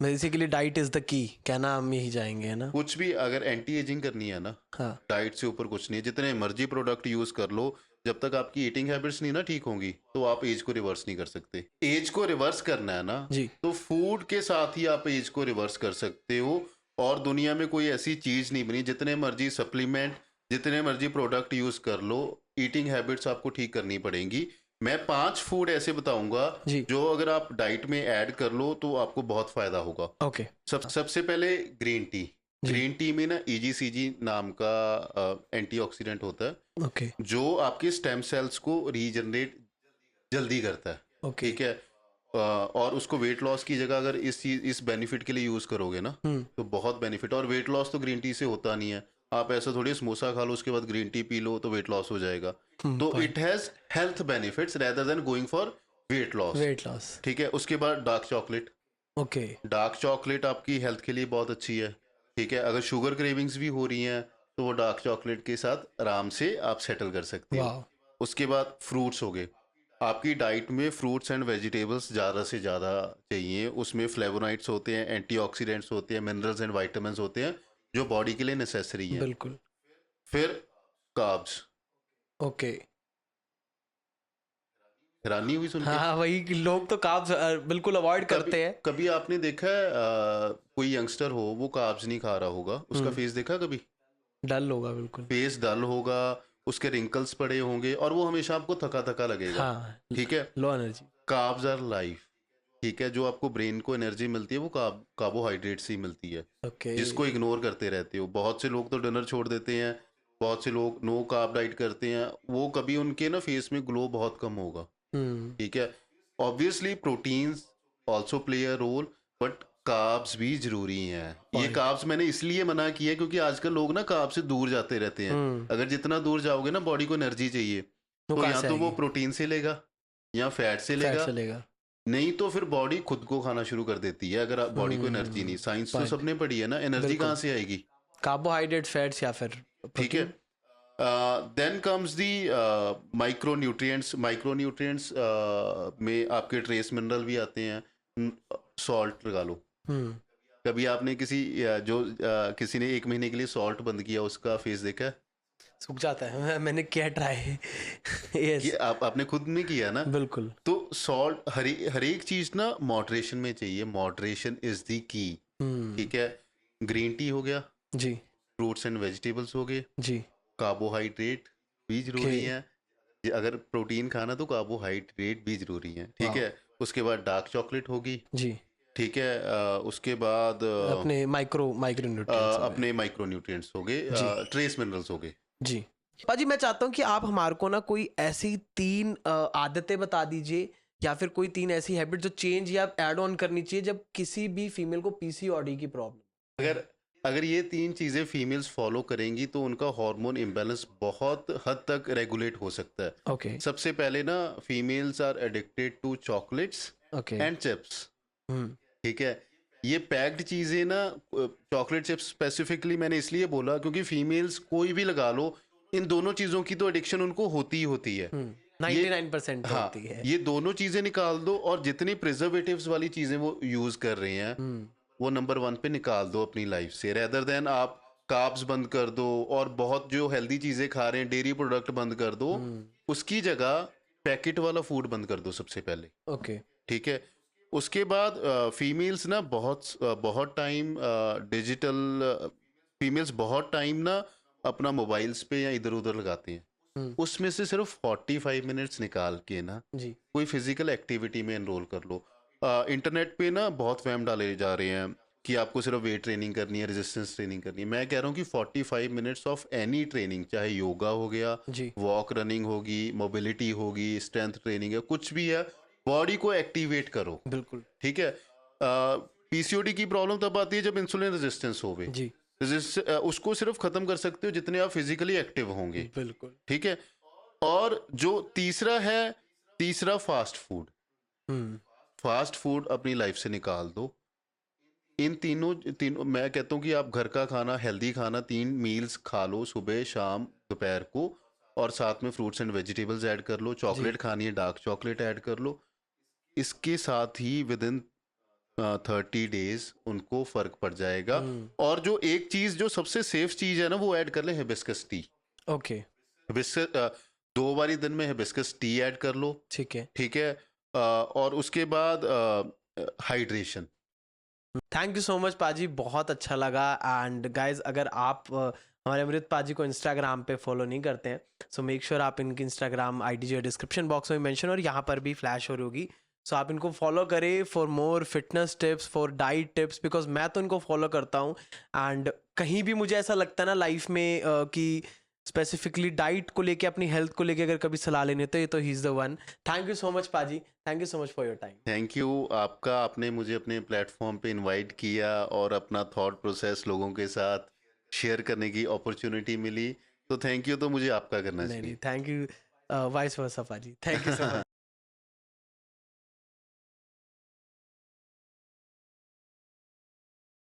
basically diet is the key, कहना हम यही जाएंगे, है ना? कुछ भी अगर एंटी एजिंग करनी है ना, हाँ डाइट से ऊपर कुछ नहीं है। जितने मर्जी प्रोडक्ट यूज कर लो, जब तक आपकी ईटिंग हैबिट्स नहीं ना ठीक होंगी, तो आप एज को रिवर्स नहीं कर सकते। एज को रिवर्स करना है ना, जी। तो फूड के साथ ही आप एज को रिवर्स कर सकते हो। और दुनिया में कोई ऐसी चीज नहीं बनी, जितने मर्जी सप्लीमेंट, जितने मर्जी प्रोडक्ट यूज कर लो, ईटिंग हैबिट्स आपको ठीक करनी पड़ेंगी। मैं 5 फूड ऐसे बताऊंगा जी। जो अगर आप डाइट में ऐड कर लो तो आपको बहुत फायदा होगा। ओके। सबसे पहले ग्रीन टी। जी। ग्रीन टी में ना EGCG नाम का एंटीऑक्सीडेंट होता है, ओके। जो आपके स्टेम सेल्स को रीजनरेट जल्दी करता है। ओके। ठीक है, और उसको वेट लॉस की जगह अगर इस बेनिफिट के लिए यूज करोगे ना, तो बहुत बेनिफिट। और वेट लॉस तो ग्रीन टी से होता नहीं है। आप ऐसा थोड़ी समोसा खा लो उसके बाद ग्रीन टी पी लो तो वेट लॉस हो जाएगा। तो point. It has health benefits rather than going for weight loss. Weight loss. ठीक है, उसके बाद dark chocolate. Okay. Dark chocolate आपकी हेल्थ के लिए बहुत अच्छी है। ठीक है, अगर शुगर क्रेविंग्स भी हो रही हैं तो वो डार्क चॉकलेट के साथ आराम से आप सेटल कर सकते हो। वाह। उसके बाद फ्रूट्स हो गए। आपकी डाइट में फ्रूट्स एंड वेजिटेबल्स ज़्यादा से ज़्यादा चाहिए। उसमें फ्लेवोनाइड्स होते हैं, एंटीऑक्सीडेंट्स होते हैं, मिनरल्स एंड वाइटामिन्स होते हैं, जो बॉडी के लिए नेसेसरी हैं। बिल्कुल। फिर कार्ब्स। ओके। हैरानी हुई सुन के। हाँ, वही कि लोग तो कार्ब्स बिल्कुल अवॉइड कभी करते हैं। कभी आपने देखा है कोई यंगस्टर हो वो कार्ब्स नहीं खा रहा होगा, उसका फेस देखा कभी? डल होगा बिल्कुल। फेस डल होगा, उसके रिंकल्स पड़े होंगे, और वो हमेशा आपको थका थका लगेगा। हाँ, ठीक है, low energy. Carbs our life. ठीक है, जो आपको ब्रेन को एनर्जी मिलती है वो कार्बोहाइड्रेट से ही मिलती है, ओके। जिसको इग्नोर करते रहते हो। बहुत से लोग तो डिनर छोड़ देते हैं, बहुत से लोग नो कार्ब डाइट करते हैं, वो कभी उनके ना फेस में ग्लो बहुत कम होगा। ठीक है, obviously proteins also play a role, but carbs भी जरूरी हैं। ये Point. कार्ब्स मैंने इसलिए मना किया है क्योंकि आजकल लोग ना कार्ब से दूर जाते रहते हैं। अगर जितना दूर जाओगे ना, बॉडी को एनर्जी चाहिए, वो तो कहाँ या से तो वो आएगी? प्रोटीन से लेगा या फैट से फैट लेगा, से लेगा। नहीं तो फिर बॉडी खुद को खाना शुरू कर देती है अगर बॉडी को एनर्जी नहीं। साइंस तो Point. सबने पढ़ी है ना, एनर्जी बिल्कुल। कहाँ से आएगी? कार्बोहाइड्रेट, फैट्स या फिर ठीक है, protein. Then comes the micronutrients. Micronutrients में आपके ट्रेस मिनरल भी आते हैं। सॉल्ट लगा लो। कभी आपने किसी ने 1 महीने के लिए सॉल्ट बंद किया, उसका फेस देखा है? सूख जाता है। मैंने किया ट्राई। यस। ये आपने खुद नहीं किया ना? बिल्कुल। तो सॉल्ट हर एक चीज ना मॉडरेशन में चाहिए। मॉडरेशन इज द की। ठीक है, ग्रीन टी हो गया, जी। फ्रूट्स एंड वेजिटेबल्स हो गए, जी। कार्बोहाइड्रेट भी जरूरी Okay. है। अगर प्रोटीन खाना तो कार्बोहाइड्रेट भी जरूरी है। ठीक है, उसके बाद डार्क चॉकलेट होगी। जी। ठीक है, उसके बाद अपने माइक्रो न्यूट्रिएंट्स हो गए। अपने माइक्रोन्यूट्रिएंट्स हो गए, जी। ट्रेस मिनरल्स हो गए। जी। पाजी, मैं चाहता हूँ कि आप हमारे को ना कोई ऐसी 3 आदतें बता दीजिए, या फिर कोई 3 ऐसी हैबिट जो चेंज या ऐड ऑन करनी चाहिए जब किसी भी फीमेल को पीसीओडी की प्रॉब्लम। अगर अगर ये 3 चीज़ें फीमेल्स फॉलो करेंगी तो उनका हार्मोन इम्बैलेंस बहुत हद तक रेगुलेट हो सकता है। ओके। सबसे पहले ना, females are addicted to chocolates okay. And chips. ठीक है, ये पैक्ड चीज़ें ना, चॉकलेट चिप्स स्पेसिफिकली मैंने इसलिए बोला क्योंकि फीमेल्स कोई भी लगा लो, इन दोनों चीज़ों की तो एडिक्शन उनको होती ही होती है। 99% हाँ, होती है। ये दोनों चीज़ें निकाल दो, और जितनी प्रिजर्वेटिव्स वाली चीज़ें वो यूज़ कर रहे हैं, वो नंबर 1 पे निकाल दो अपनी लाइफ से। रेदर देन आप कार्ब्स बंद कर दो और बहुत जो हेल्दी चीज़ें खा रहे हैं, डेयरी प्रोडक्ट बंद कर दो, उसकी जगह पैकेट वाला फूड बंद कर दो सबसे पहले। ओके। ठीक है, उसके बाद फीमेल्स ना बहुत बहुत टाइम डिजिटल फीमेल्स बहुत टाइम ना अपना मोबाइल्स पे या इधर उधर लगाते हैं, हम्म, उसमें से सिर्फ 45 मिनट्स निकाल के ना जी कोई फिजिकल एक्टिविटी में एनरोल कर लो। इंटरनेट पे ना बहुत वहम डाले जा रहे हैं कि आपको सिर्फ वेट ट्रेनिंग करनी है, रेजिस्टेंस ट्रेनिंग करनी है। मैं कह रहा हूँ कि 45 मिनट्स ऑफ एनी ट्रेनिंग, चाहे योगा हो गया, जी वॉक रनिंग होगी, मोबिलिटी होगी, स्ट्रेंथ ट्रेनिंग है, कुछ भी है, बॉडी को एक्टिवेट करो। बिल्कुल ठीक है। पीसीओडी की प्रॉब्लम तब आती है जब इंसुलिन रेजिस्टेंस होवे। जी उसको सिर्फ खत्म कर सकते हो जितने आप फिजिकली एक्टिव होंगे। बिल्कुल ठीक है। और जो तीसरा है, तीसरा फास्ट फूड। हम्म फास्ट फूड अपनी लाइफ से निकाल दो। इन तीनों मैं कहता हूँ कि आप घर का खाना, हेल्दी खाना 3 मील्स खा लो, सुबह शाम दोपहर को, और साथ में फ्रूट्स एंड वेजिटेबल्स ऐड कर लो। जी चॉकलेट खानी है, डार्क चॉकलेट ऐड कर लो। इसके साथ ही विद इन 30 डेज उनको फर्क पड़ जाएगा। हम्म और जो एक चीज जो सबसे सेफ चीज है ना, वो ऐड कर ले हिबिस्कस टी। ओके हिबिस्कस 2 बारी दिन में हिबिस्कस टी ऐड कर लो। ठीक है। ठीक है। और उसके बाद hydration. Thank you so much पाजी, बहुत अच्छा लगा। एंड गाइज अगर आप हमारे अमृत पाजी को इंस्टाग्राम पे फॉलो नहीं करते हैं, सो मेक श्योर आप इनकी इंस्टाग्राम आईडी जो डिस्क्रिप्शन बॉक्स में मेंशन और यहाँ पर भी फ्लैश हो रही होगी। सो आप इनको फॉलो करें for more fitness tips, for diet tips, because मैं तो इनको फॉलो करता हूँ। एंड कहीं भी मुझे ऐसा लगता है ना लाइफ में कि स्पेसिफिकली डाइट को लेके, अपनी हेल्थ को लेके अगर कभी सलाह लेने तो ये तो he is the one. Thank you so much पाजी, thank you so much for your time. Thank you आपका, आपने मुझे अपने प्लेटफॉर्म पे इनवाइट किया और अपना थॉट प्रोसेस लोगों के साथ शेयर करने की अपॉर्चुनिटी मिली। तो थैंक यू, तो मुझे आपका करना नहीं नहीं, चाहिए। थैंक यू वाइस वर्सा पाजी, थैंक यू सो मच।